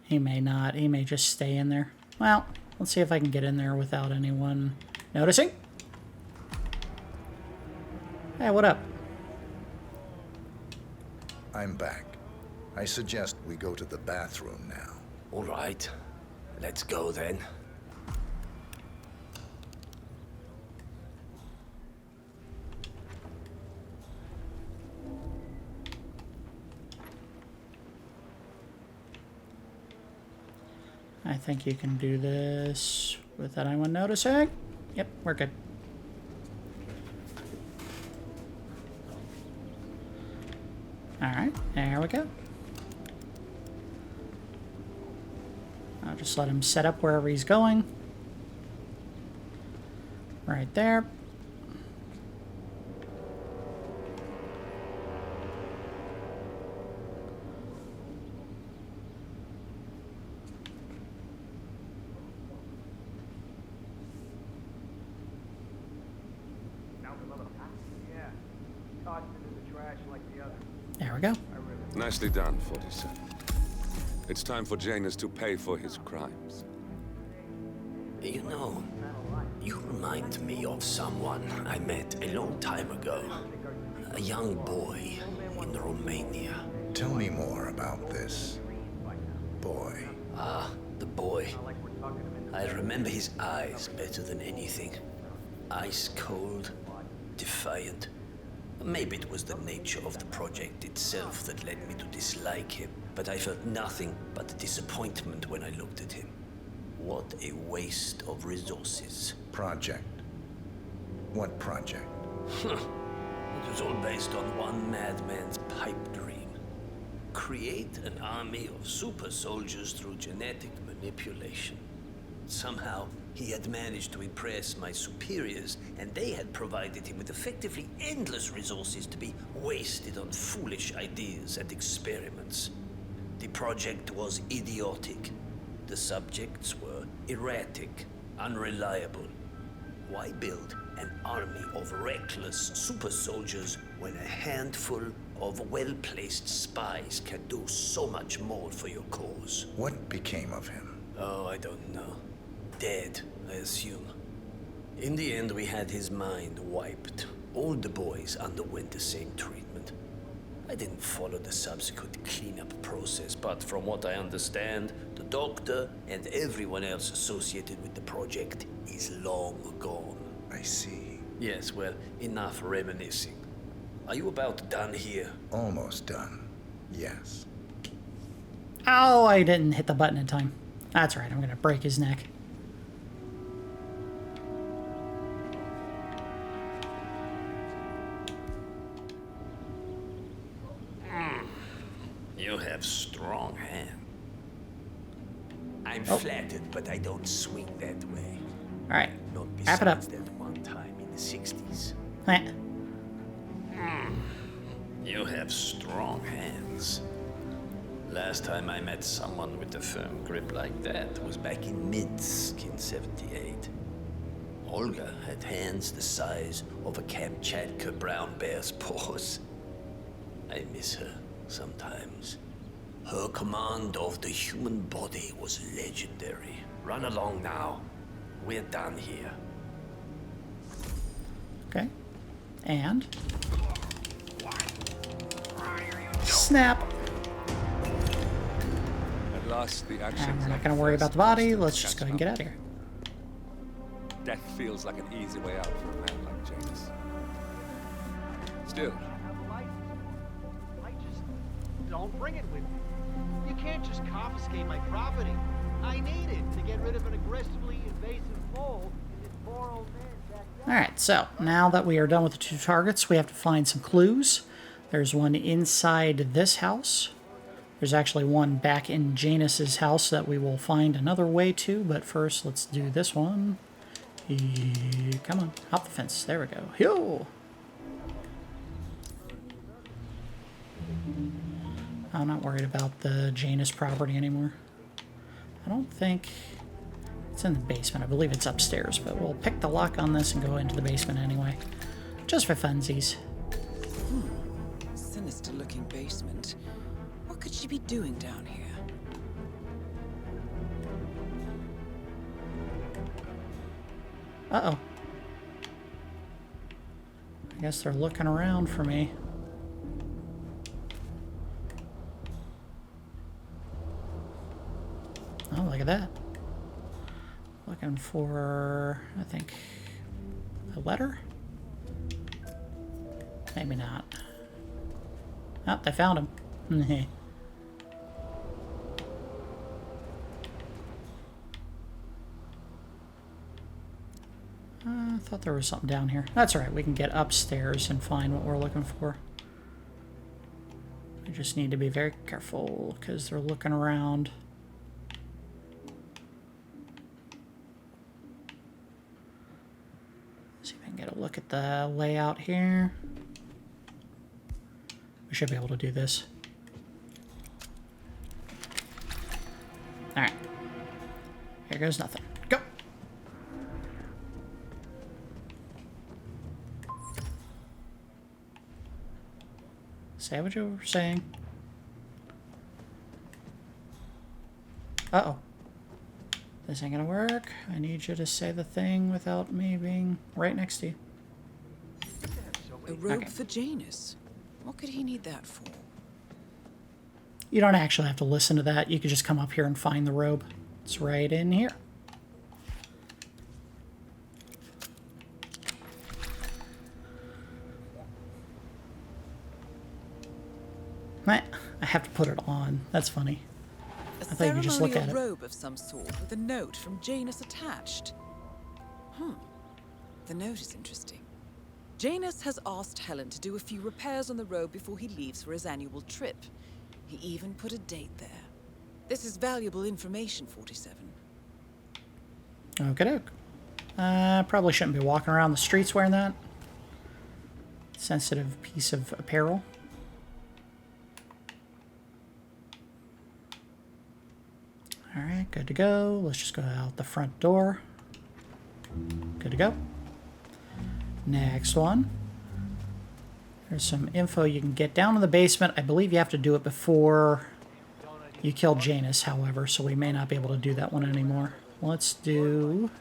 Speaker 3: He may not. He may just stay in there. Well, let's see if I can get in there without anyone noticing. Hey, what up?
Speaker 1: I'm back. I suggest we go to the bathroom now.
Speaker 11: All right. Let's go then.
Speaker 3: I think you can do this without anyone noticing. Yep, we're good. Alright, there we go. I'll just let him set up wherever he's going. Right there. There we go.
Speaker 4: Nicely done, 47. It's time for Janus to pay for his crimes.
Speaker 11: You know, you remind me of someone I met a long time ago. A young boy in Romania.
Speaker 1: Tell me more about this boy.
Speaker 11: Ah, the boy. I remember his eyes better than anything. Ice cold, defiant. Maybe it was the nature of the project itself that led me to dislike him, but I felt nothing but disappointment when I looked at him. What a waste of resources.
Speaker 1: Project? What project?
Speaker 11: It was all based on one madman's pipe dream. Create an army of super soldiers through genetic manipulation. Somehow, he had managed to impress my superiors, and they had provided him with effectively endless resources to be wasted on foolish ideas and experiments. The project was idiotic. The subjects were erratic, unreliable. Why build an army of reckless super soldiers when a handful of well-placed spies can do so much more for your cause?
Speaker 1: What became of him?
Speaker 11: Oh, I don't know. Dead, I assume. In the end, we had his mind wiped. All the boys underwent the same treatment. I didn't follow the subsequent cleanup process, but from what I understand, the doctor and everyone else associated with the project is long gone.
Speaker 1: I see.
Speaker 11: Yes, well, enough reminiscing. Are you about done here?
Speaker 1: Almost done. Yes.
Speaker 3: Oh, I didn't hit the button in time. That's right, I'm gonna break his neck.
Speaker 11: You have strong hands. I'm flattered, but I don't swing that way.
Speaker 3: Alright,
Speaker 11: Not
Speaker 3: wrap it up.
Speaker 11: besides that one time in the 60s.
Speaker 3: Eh.
Speaker 11: You have strong hands. Last time I met someone with a firm grip like that was back in Minsk in 78. Olga had hands the size of a Kamchatka brown bear's paws. I miss her sometimes. Her command of the human body was legendary. Run along now. We're done here.
Speaker 3: Okay. And snap.
Speaker 4: At last, the action.
Speaker 3: And we're not going to worry about the body. Let's just go ahead and get out of here.
Speaker 4: Death feels like an easy way out for a man like Janus. Still,
Speaker 5: I just don't bring it with me. You can't just confiscate my property. I need it to get rid of an aggressively invasive mole in this poor old man's
Speaker 3: Alright, so now that we are done with the 2 targets, we have to find some clues. There's one inside this house. There's actually one back in Janus's house that we will find another way to, but first let's do this one. Come on, hop the fence. There we go. Yo! I'm not worried about the Janus property anymore. I don't think it's in the basement. I believe it's upstairs, but we'll pick the lock on this and go into the basement anyway. Just for funsies.
Speaker 2: Sinister looking basement. What could she be doing down here?
Speaker 3: Uh-oh. I guess they're looking around for me. Oh, look at that. Looking for, I think, a letter? Maybe not. Oh, they found him. I thought there was something down here. That's alright, we can get upstairs and find what we're looking for. We just need to be very careful because they're looking around. See if I can get a look at the layout here. We should be able to do this. Alright. Here goes nothing. Go! Say what you were saying. Uh-oh. This ain't gonna work. I need you to say the thing without me being right next to you.
Speaker 2: A robe for Janus. What could he need that for?
Speaker 3: You don't actually have to listen to that. You could just come up here and find the robe. It's right in here. I have to put it on. That's funny. I thought you could just look at it.
Speaker 2: A ceremonial robe of some sort with a note from Janus attached. The note is interesting. Janus has asked Helen to do a few repairs on the robe before he leaves for his annual trip. He even put a date there. This is valuable information, 47.
Speaker 3: Okey-doke. Probably shouldn't be walking around the streets wearing that. Sensitive piece of apparel. Alright, good to go. Let's just go out the front door. Good to go. Next one. There's some info you can get down in the basement. I believe you have to do it before you kill Janus, however, so we may not be able to do that one anymore. Let's do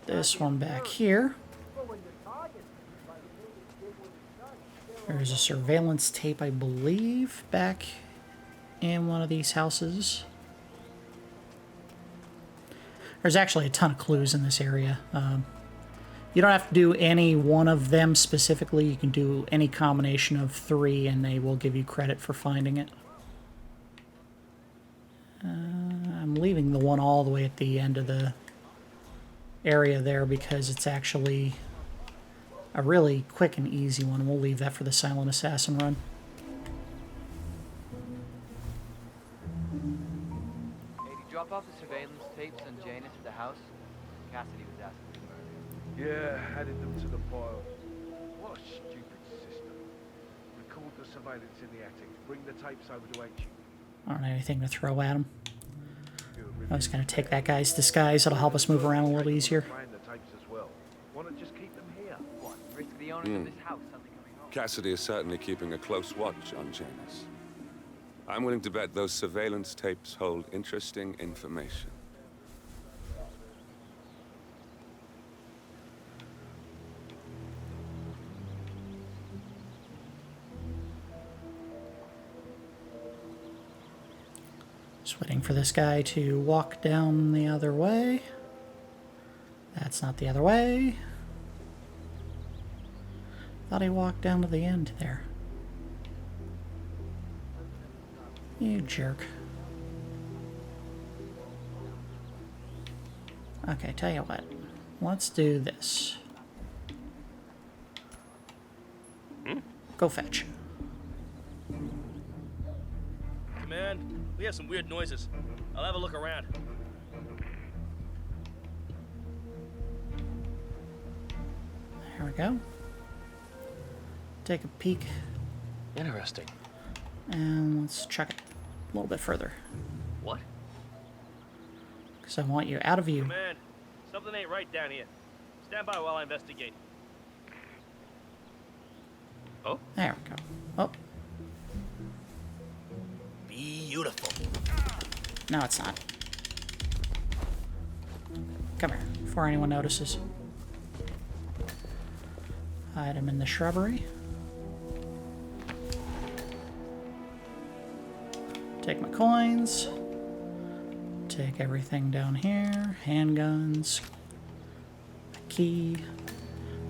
Speaker 3: this one back here. There's a surveillance tape, I believe, back in one of these houses. There's actually a ton of clues in this area. You don't have to do any one of them specifically. You can do any combination of 3 and they will give you credit for finding it. I'm leaving the one all the way at the end of the area there because it's actually a really quick and easy one. We'll leave that for the Silent Assassin run.
Speaker 6: Hey, did you drop off the surveillance tapes on Janus at the house? Cassidy was asking me about it.
Speaker 13: Yeah, added them to the pile. What a stupid system. Record the surveillance in the attic. Bring the tapes over to HQ.
Speaker 3: I don't have anything to throw at him. I was going to take that guy's disguise. It'll help us move around a little easier.
Speaker 4: Cassidy is certainly keeping a close watch on Janus. I'm willing to bet those surveillance tapes hold interesting information.
Speaker 3: Just waiting for this guy to walk down the other way. That's not the other way. Thought he walked down to the end there. You jerk. Okay, tell you what. Let's do this. Go fetch.
Speaker 14: Command, we have some weird noises. I'll have a look around.
Speaker 3: There we go. Take a peek.
Speaker 14: Interesting.
Speaker 3: And let's check it a little bit further.
Speaker 14: What?
Speaker 3: Because I want you out of view.
Speaker 14: Command, something ain't right down here. Stand by while I investigate. Oh?
Speaker 3: There we go. Oh.
Speaker 11: Beautiful.
Speaker 3: No, it's not. Come here, before anyone notices. Hide him in the shrubbery. Take my coins. Take everything down here. Handguns. A key.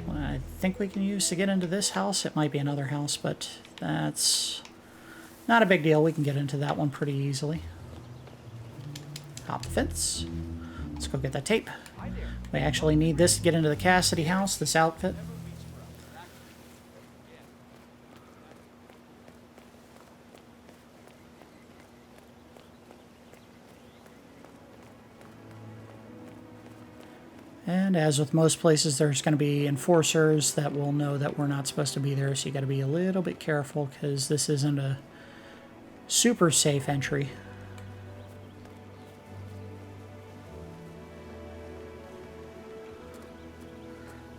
Speaker 3: What I think we can use to get into this house. It might be another house, but that's not a big deal. We can get into that one pretty easily. Hop the fence. Let's go get that tape. We actually need this to get into the Cassidy house, this outfit. And as with most places, there's going to be enforcers that will know that we're not supposed to be there, so you got to be a little bit careful because this isn't a super safe entry.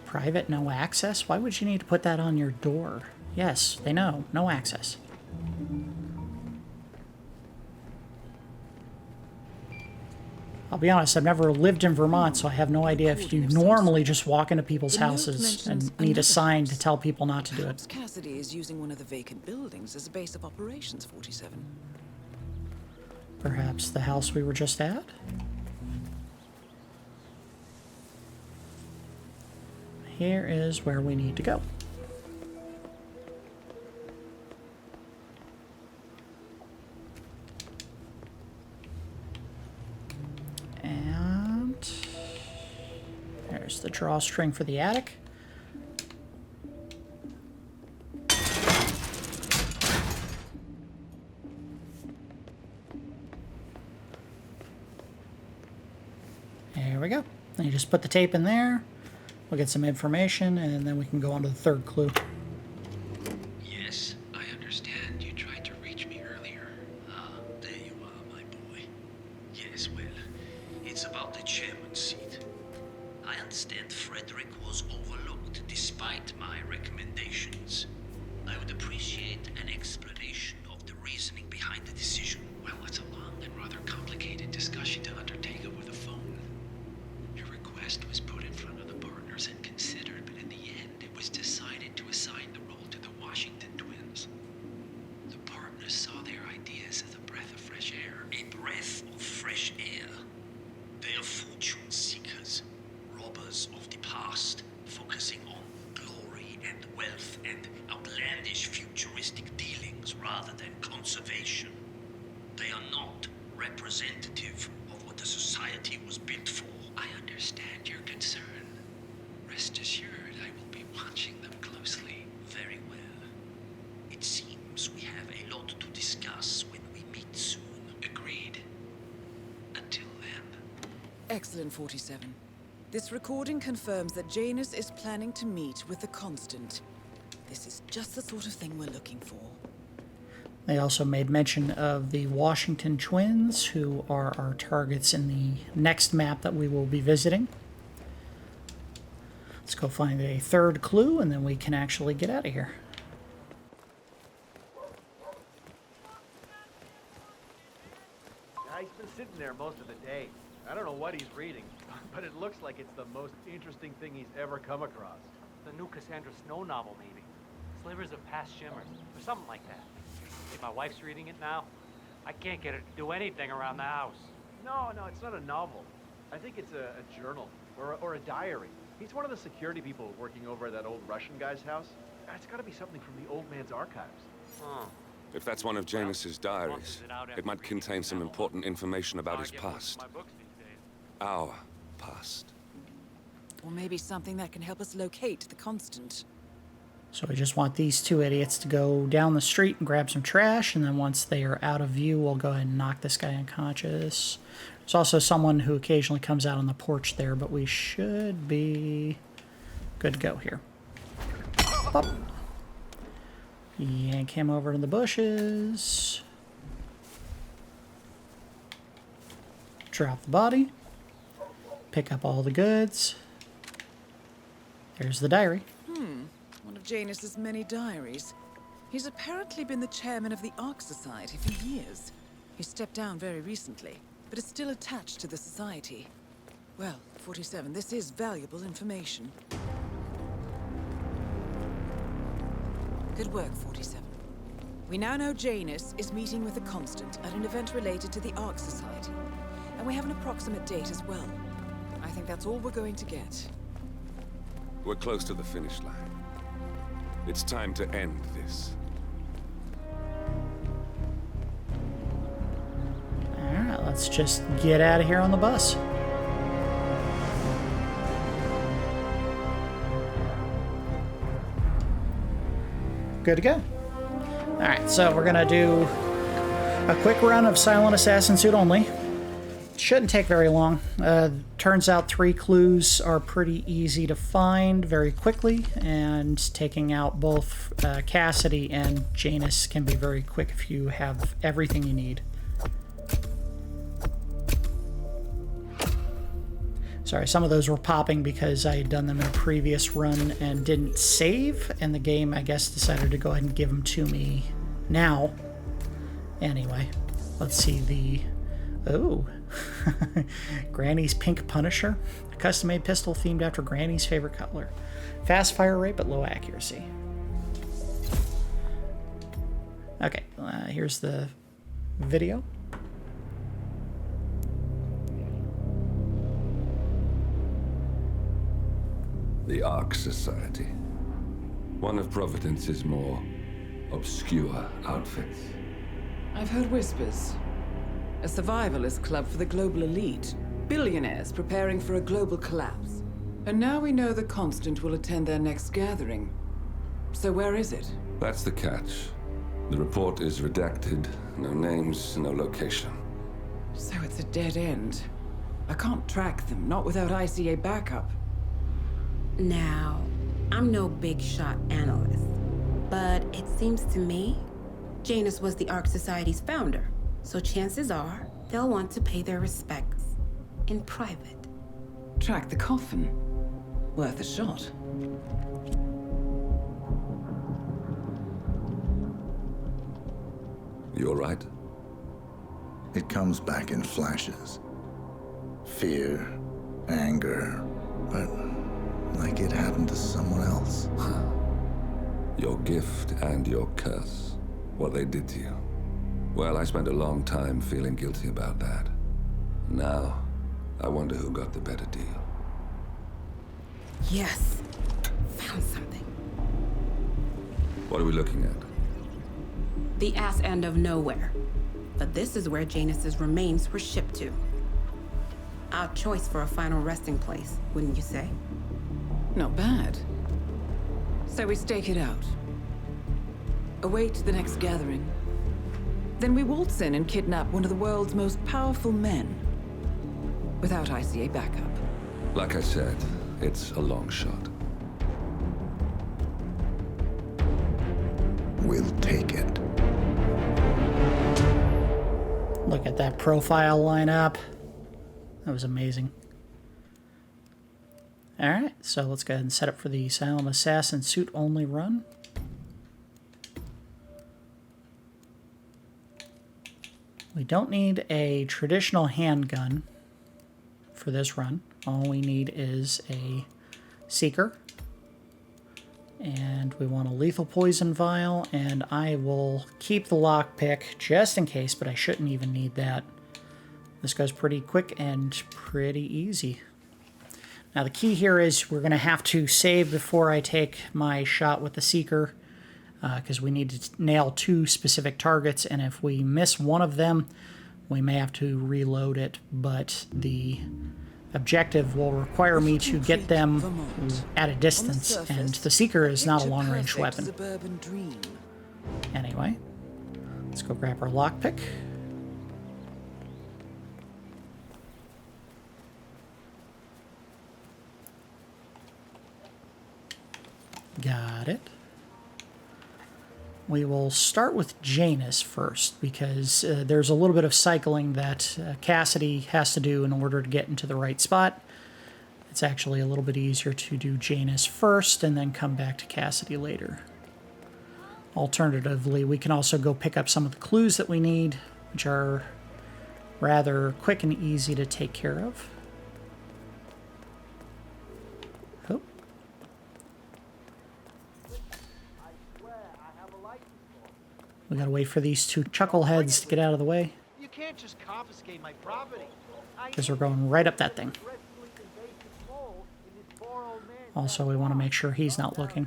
Speaker 3: Private, no access? Why would you need to put that on your door? Yes, they know. No access. I'll be honest, I've never lived in Vermont, so I have no idea if you normally just walk into people's houses and need a sign to tell people not to do it.
Speaker 2: Perhaps Cassidy is using one of the vacant buildings as a base of operations, 47.
Speaker 3: Perhaps the house we were just at? Here is where we need to go. And there's the drawstring for the attic. There we go. And you just put the tape in there. We'll get some information, and then we can go on to the third clue.
Speaker 15: Yes, I understand. You tried to reach me earlier. Ah, there you are, my boy. Yes, well, it's about the chairman's seat. I understand Frederick was overlooked despite my recommendations. I would appreciate an explanation of the reasoning behind the decision. Well, it's a long and rather complicated discussion to undertake over the phone. Your request was put in front of the partners and considered, but in the end, it was decided to assign the role to the Washington twins. The partners saw their ideas as a breath of fresh air. A breath of fresh air. They are fortune seekers, robbers of the past, focusing on glory and wealth and outlandish futuristic dealings rather than conservation. They are not representative of what the society was built for. I understand your concern. Rest assured, I will be watching them closely. Very well. It seems we have a lot to discuss when we meet soon. Agreed. Until then.
Speaker 2: Excellent, 47. This recording confirms that Janus is planning to meet with the Constant. This is just the sort of thing we're looking for.
Speaker 3: They also made mention of the Washington twins, who are our targets in the next map that we will be visiting. Let's go find a third clue, and then we can actually get out of here.
Speaker 5: Yeah, he's been sitting there most of the day. I don't know what he's reading, but it looks like it's the most interesting thing he's ever come across.
Speaker 6: The new Cassandra Snow novel, maybe. Slivers of Past Shimmers, or something like that. If my wife's reading it now, I can't get her to do anything around the house.
Speaker 5: No, it's not a novel. I think it's a journal, or a diary. He's one of the security people working over at that old Russian guy's house. It's gotta be something from the old man's archives.
Speaker 6: Huh.
Speaker 4: If that's one of Janus's diaries, it might contain some important information about his past. Our past.
Speaker 2: Or maybe something that can help us locate the constant.
Speaker 3: So we just want these two idiots to go down the street and grab some trash, and then once they are out of view, we'll go ahead and knock this guy unconscious. There's also someone who occasionally comes out on the porch there, but we should be good to go here. Up. Yank him over to the bushes. Drop the body. Pick up all the goods. There's the diary.
Speaker 2: One of Janus's many diaries. He's apparently been the chairman of the Ark Society for years. He stepped down very recently, but is still attached to the society. Well, 47, this is valuable information. Good work, 47. We now know Janus is meeting with the Constant at an event related to the Ark Society. And we have an approximate date as well. I think that's all we're going to get.
Speaker 4: We're close to the finish line. It's time to end this.
Speaker 3: Alright, let's just get out of here on the bus. Good to go. Alright, so we're gonna do a quick run of Silent Assassin Suit only. Shouldn't take very long. Turns out 3 clues are pretty easy to find very quickly, and taking out both Cassidy and Janus can be very quick if you have everything you need. Sorry, some of those were popping because I had done them in a previous run and didn't save, and the game, I guess, decided to go ahead and give them to me now. Anyway, let's see the... Oh, Granny's Pink Punisher, a custom-made pistol themed after Granny's favorite color. Fast fire rate, but low accuracy. Okay, here's the video.
Speaker 4: The Ark Society. One of Providence's more obscure outfits.
Speaker 2: I've heard whispers. A survivalist club for the global elite. Billionaires preparing for a global collapse. And now we know the Constant will attend their next gathering. So where is it?
Speaker 4: That's the catch. The report is redacted. No names, no location.
Speaker 2: So it's a dead end. I can't track them, not without ICA backup.
Speaker 16: Now, I'm no big shot analyst, but it seems to me Janus was the Ark Society's founder. So chances are, they'll want to pay their respects in private.
Speaker 2: Track the coffin. Worth a shot.
Speaker 4: You all right?
Speaker 1: It comes back in flashes. Fear, anger, but like it happened to someone else.
Speaker 4: Your gift and your curse. What they did to you. Well, I spent a long time feeling guilty about that. Now, I wonder who got the better deal.
Speaker 16: Yes. Found something.
Speaker 4: What are we looking at?
Speaker 16: The ass end of nowhere. But this is where Janus's remains were shipped to. Our choice for a final resting place, wouldn't you say?
Speaker 2: Not bad. So we stake it out. Await the next gathering. Then we waltz in and kidnap one of the world's most powerful men. Without ICA backup.
Speaker 4: Like I said, it's a long shot.
Speaker 1: We'll take it.
Speaker 3: Look at that profile lineup. That was amazing. Alright, so let's go ahead and set up for the Silent Assassin Suit only run. We don't need a traditional handgun for this run. All we need is a seeker. And we want a lethal poison vial, and I will keep the lockpick just in case, but I shouldn't even need that. This goes pretty quick and pretty easy. Now the key here is we're going to have to save before I take my shot with the seeker, because we need to nail 2 specific targets, and if we miss one of them, we may have to reload it, but the objective will require me to get them
Speaker 2: Vermont.
Speaker 3: at a distance,
Speaker 2: On the
Speaker 3: and
Speaker 2: surface,
Speaker 3: the Seeker is not a
Speaker 2: picture
Speaker 3: long-range
Speaker 2: perfect
Speaker 3: weapon.
Speaker 2: Suburban dream.
Speaker 3: Anyway, let's go grab our lockpick. Got it. We will start with Janus first, because there's a little bit of cycling that Cassidy has to do in order to get into the right spot. It's actually a little bit easier to do Janus first and then come back to Cassidy later. Alternatively, we can also go pick up some of the clues that we need, which are rather quick and easy to take care of. Oh. We gotta wait for these two chuckleheads to get out of the way,
Speaker 5: You can't just confiscate my property.
Speaker 3: because we're going right up that thing. Also, we want to make sure he's not looking.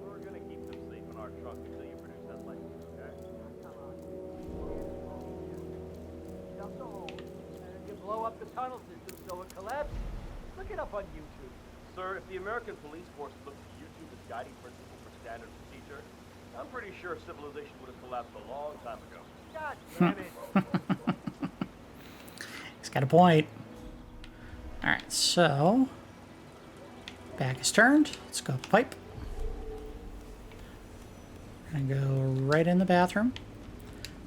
Speaker 6: We're gonna keep them safe in our truck until you produce that license, okay? Dump the hole, and you blow up the tunnel system so it collapses. Look it up on YouTube. Sir, if the American police force looked at YouTube as guiding principle for standard procedure, I'm pretty sure civilization would have collapsed a long time ago. God damn it.
Speaker 3: He's got a point. Alright, so... back is turned. Let's go up the pipe. We're gonna go right in the bathroom.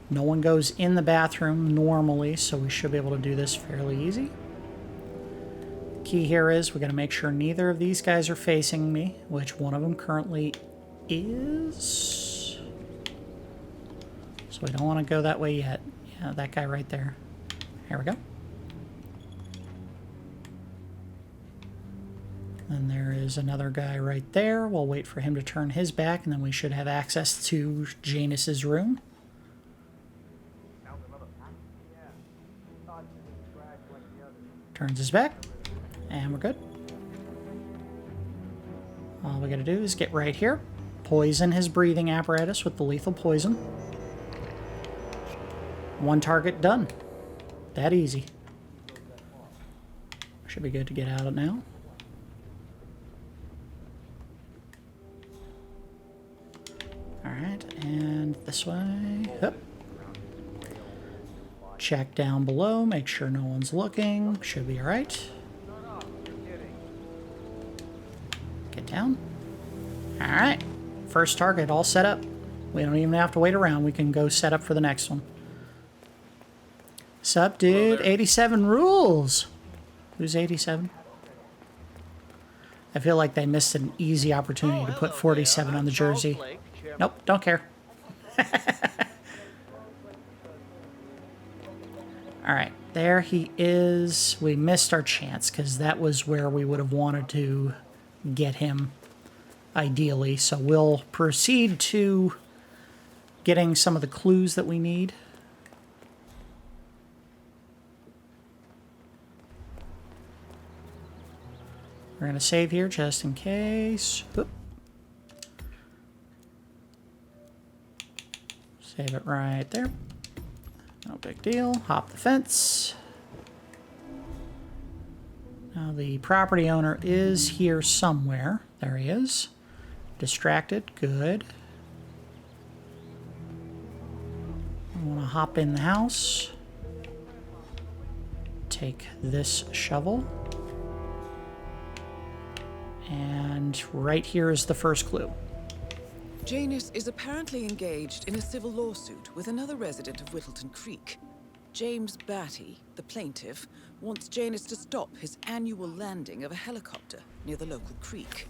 Speaker 3: No one goes in the bathroom normally, so we should be able to do this fairly easy. Key here is we got to make sure neither of these guys are facing me, which one of them currently is. So we don't want to go that way yet. Yeah, that guy right there. Here we go. Then there is another guy right there. We'll wait for him to turn his back, and then we should have access to Janus's room. Turns his back. And we're good. All we gotta do is get right here, poison his breathing apparatus with the lethal poison. One target done. That easy. Should be good to get out now. Alright, and this way. Up. Check down below, make sure no one's looking. Should be alright. Get down. Alright. First target all set up. We don't even have to wait around. We can go set up for the next one. Sup, dude? 87 rules. Who's 87? I feel like they missed an easy opportunity to put 47 on the jersey. Nope, don't care. Alright, there he is. We missed our chance because that was where we would have wanted to get him ideally. So we'll proceed to getting some of the clues that we need. We're going to save here just in case. Oop. Save it right there. No big deal. Hop the fence. Now the property owner is here somewhere. There he is. Distracted. Good. I want to hop in the house. Take this shovel. And right here is the first clue.
Speaker 2: Janus is apparently engaged in a civil lawsuit with another resident of Whittleton Creek. James Batty, the plaintiff, wants Janus to stop his annual landing of a helicopter near the local creek.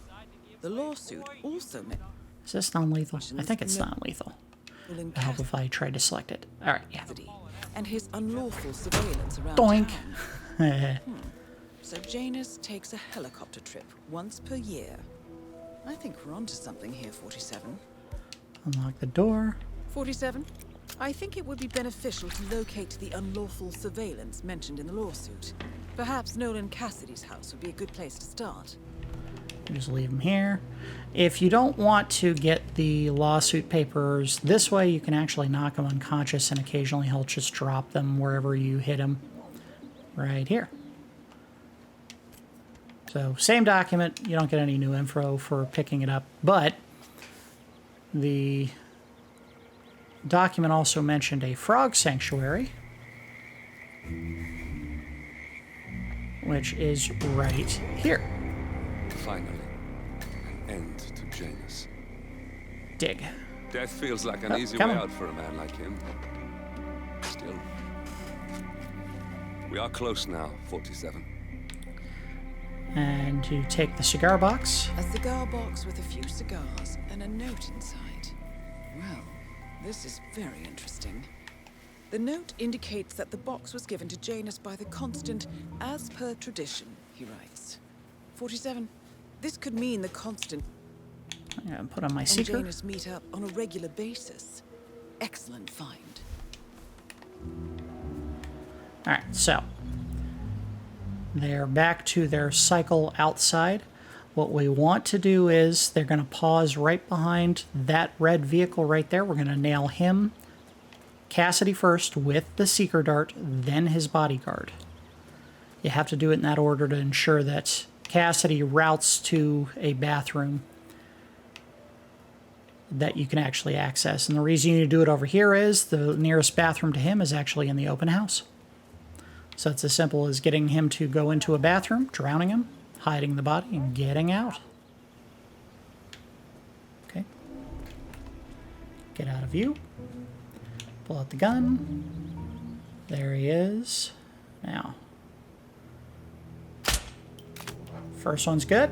Speaker 2: The lawsuit also meant...
Speaker 3: Is this non-lethal? I think it's non-lethal.
Speaker 2: Nolan
Speaker 3: It'll help if I try to select it. Alright, yeah.
Speaker 2: And his unlawful surveillance around
Speaker 3: Doink!
Speaker 2: town. So Janus takes a helicopter trip once per year. I think we're onto something here, 47.
Speaker 3: Unlock the door.
Speaker 2: 47, I think it would be beneficial to locate the unlawful surveillance mentioned in the lawsuit. Perhaps Nolan Cassidy's house would be a good place to start.
Speaker 3: Just leave them here. If you don't want to get the lawsuit papers this way, you can actually knock him unconscious, and occasionally he'll just drop them wherever you hit him. Right here. So, same document. You don't get any new info for picking it up, but the document also mentioned a frog sanctuary, which is right here.
Speaker 4: Finally, an end to Janus.
Speaker 3: Dig.
Speaker 4: Death feels like an easy way out for a man like him. Still, we are close now, 47.
Speaker 3: And to take the cigar box.
Speaker 2: A cigar box with a few cigars and a note inside. Well, this is very interesting. The note indicates that the box was given to Janus by the Constant as per tradition, he writes. 47. This could mean the Constant
Speaker 3: I'm gonna put on my
Speaker 2: and
Speaker 3: seeker.
Speaker 2: Janus meet up on a regular basis. Excellent find.
Speaker 3: Alright, so they're back to their cycle outside. What we want to do is they're going to pause right behind that red vehicle right there. We're going to nail him, Cassidy first with the seeker dart, then his bodyguard. You have to do it in that order to ensure that Cassidy routes to a bathroom that you can actually access. And the reason you do it over here is the nearest bathroom to him is actually in the open house. So it's as simple as getting him to go into a bathroom, drowning him, hiding the body, and getting out. Okay. Get out of view. Pull out the gun. There he is. Now. First one's good.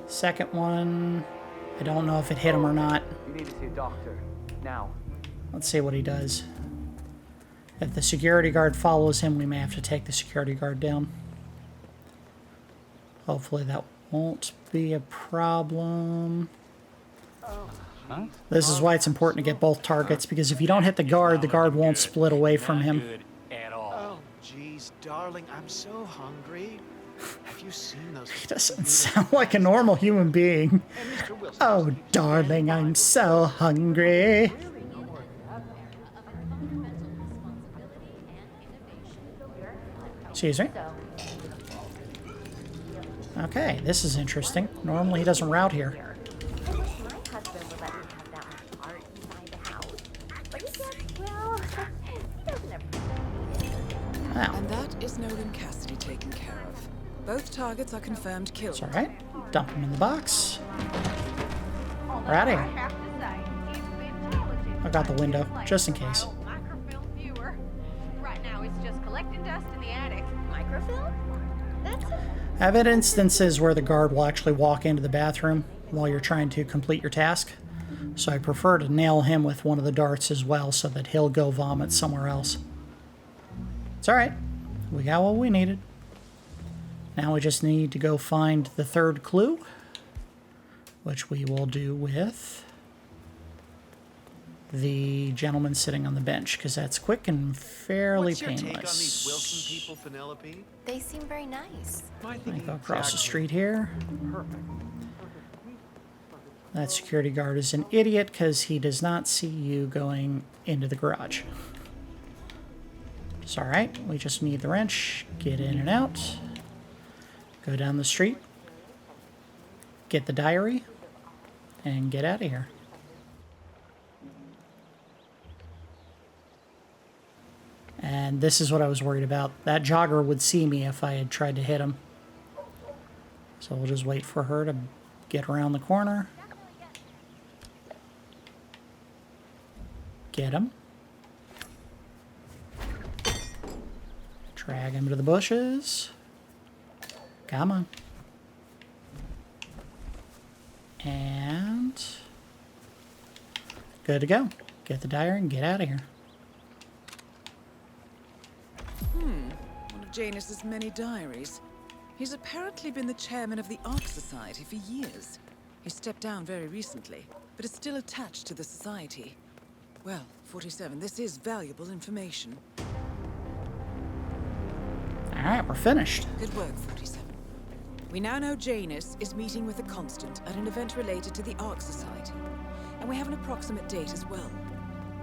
Speaker 3: Second one, I don't know if it hit him or not.
Speaker 6: You need to see a doctor. Now.
Speaker 3: Let's see what he does. If the security guard follows him, we may have to take the security guard down. Hopefully that won't be a problem. This is why it's important to get both targets, because if you don't hit the guard won't split away from him.
Speaker 5: Oh, jeez, darling, I'm so hungry. Have you seen those?
Speaker 3: He doesn't sound like a normal human being. Oh, darling, I'm so hungry. Excuse me. Okay, this is interesting. Normally he doesn't route here. Wow.
Speaker 2: And that is Nolan Cassidy taken care of. Both targets are confirmed killed.
Speaker 3: It's alright. Dump him in the box. We're out of here. I got the window, just in case.
Speaker 8: Right now it's just collecting dust in the attic. Microfilm? That's
Speaker 3: I've had instances where the guard will actually walk into the bathroom while you're trying to complete your task. So I prefer to nail him with one of the darts as well so that he'll go vomit somewhere else. It's alright. We got what we needed. Now we just need to go find the third clue, which we will do with the gentleman sitting on the bench, because that's quick and fairly
Speaker 5: What's your
Speaker 3: painless.
Speaker 5: take on these Wilson people, Penelope?
Speaker 17: They seem very nice.
Speaker 3: I go across the street here. That security guard is an idiot because he does not see you going into the garage. It's alright, we just need the wrench, get in and out, go down the street, get the diary, and get out of here. And this is what I was worried about. That jogger would see me if I had tried to hit him. So we'll just wait for her to get around the corner. Get him. Drag him to the bushes. Come on. And good to go. Get the diary and get out of here.
Speaker 2: One of Janus's many diaries. He's apparently been the chairman of the Ark Society for years. He stepped down very recently, but is still attached to the society. Well, 47, this is valuable information.
Speaker 3: Alright, we're finished.
Speaker 2: Good work, 47. We now know Janus is meeting with the Constant at an event related to the Ark Society. And we have an approximate date as well.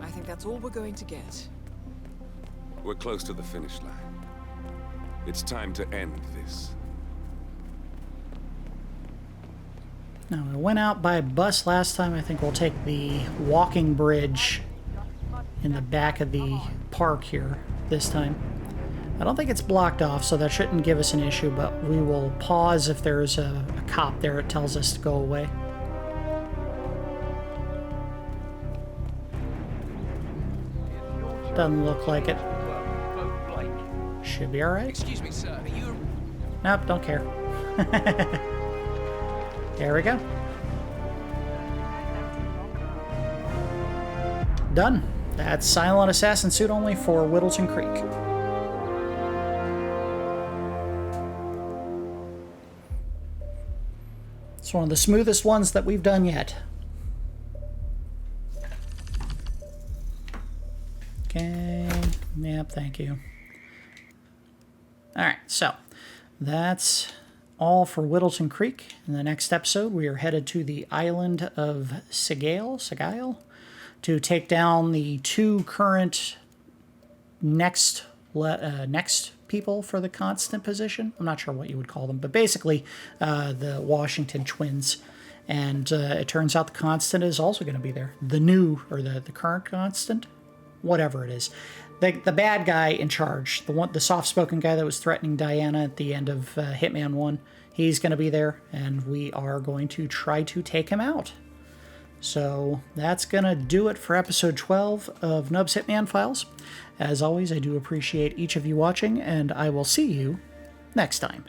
Speaker 2: I think that's all we're going to get.
Speaker 4: We're close to the finish line. It's time to end this.
Speaker 3: Now, we went out by bus last time. I think we'll take the walking bridge in the back of the park here this time. I don't think it's blocked off, so that shouldn't give us an issue, but we will pause if there's a cop there. It tells us to go away. Doesn't look like it. Should be alright.
Speaker 10: Excuse me, sir. Are you...
Speaker 3: Nope, don't care. There we go. Done. That's silent assassin suit only for Whittleton Creek. It's one of the smoothest ones that we've done yet. Okay. Yep, thank you. Alright, so that's all for Whittleton Creek. In the next episode, we are headed to the island of Sigale, to take down the two current next people for the constant position. I'm not sure what you would call them, but basically the Washington twins. And it turns out the constant is also going to be there. The new, or the current constant, whatever it is. The bad guy in charge, the soft-spoken guy that was threatening Diana at the end of Hitman 1, he's going to be there, and we are going to try to take him out. So that's going to do it for episode 12 of Nub's Hitman Files. As always, I do appreciate each of you watching, and I will see you next time.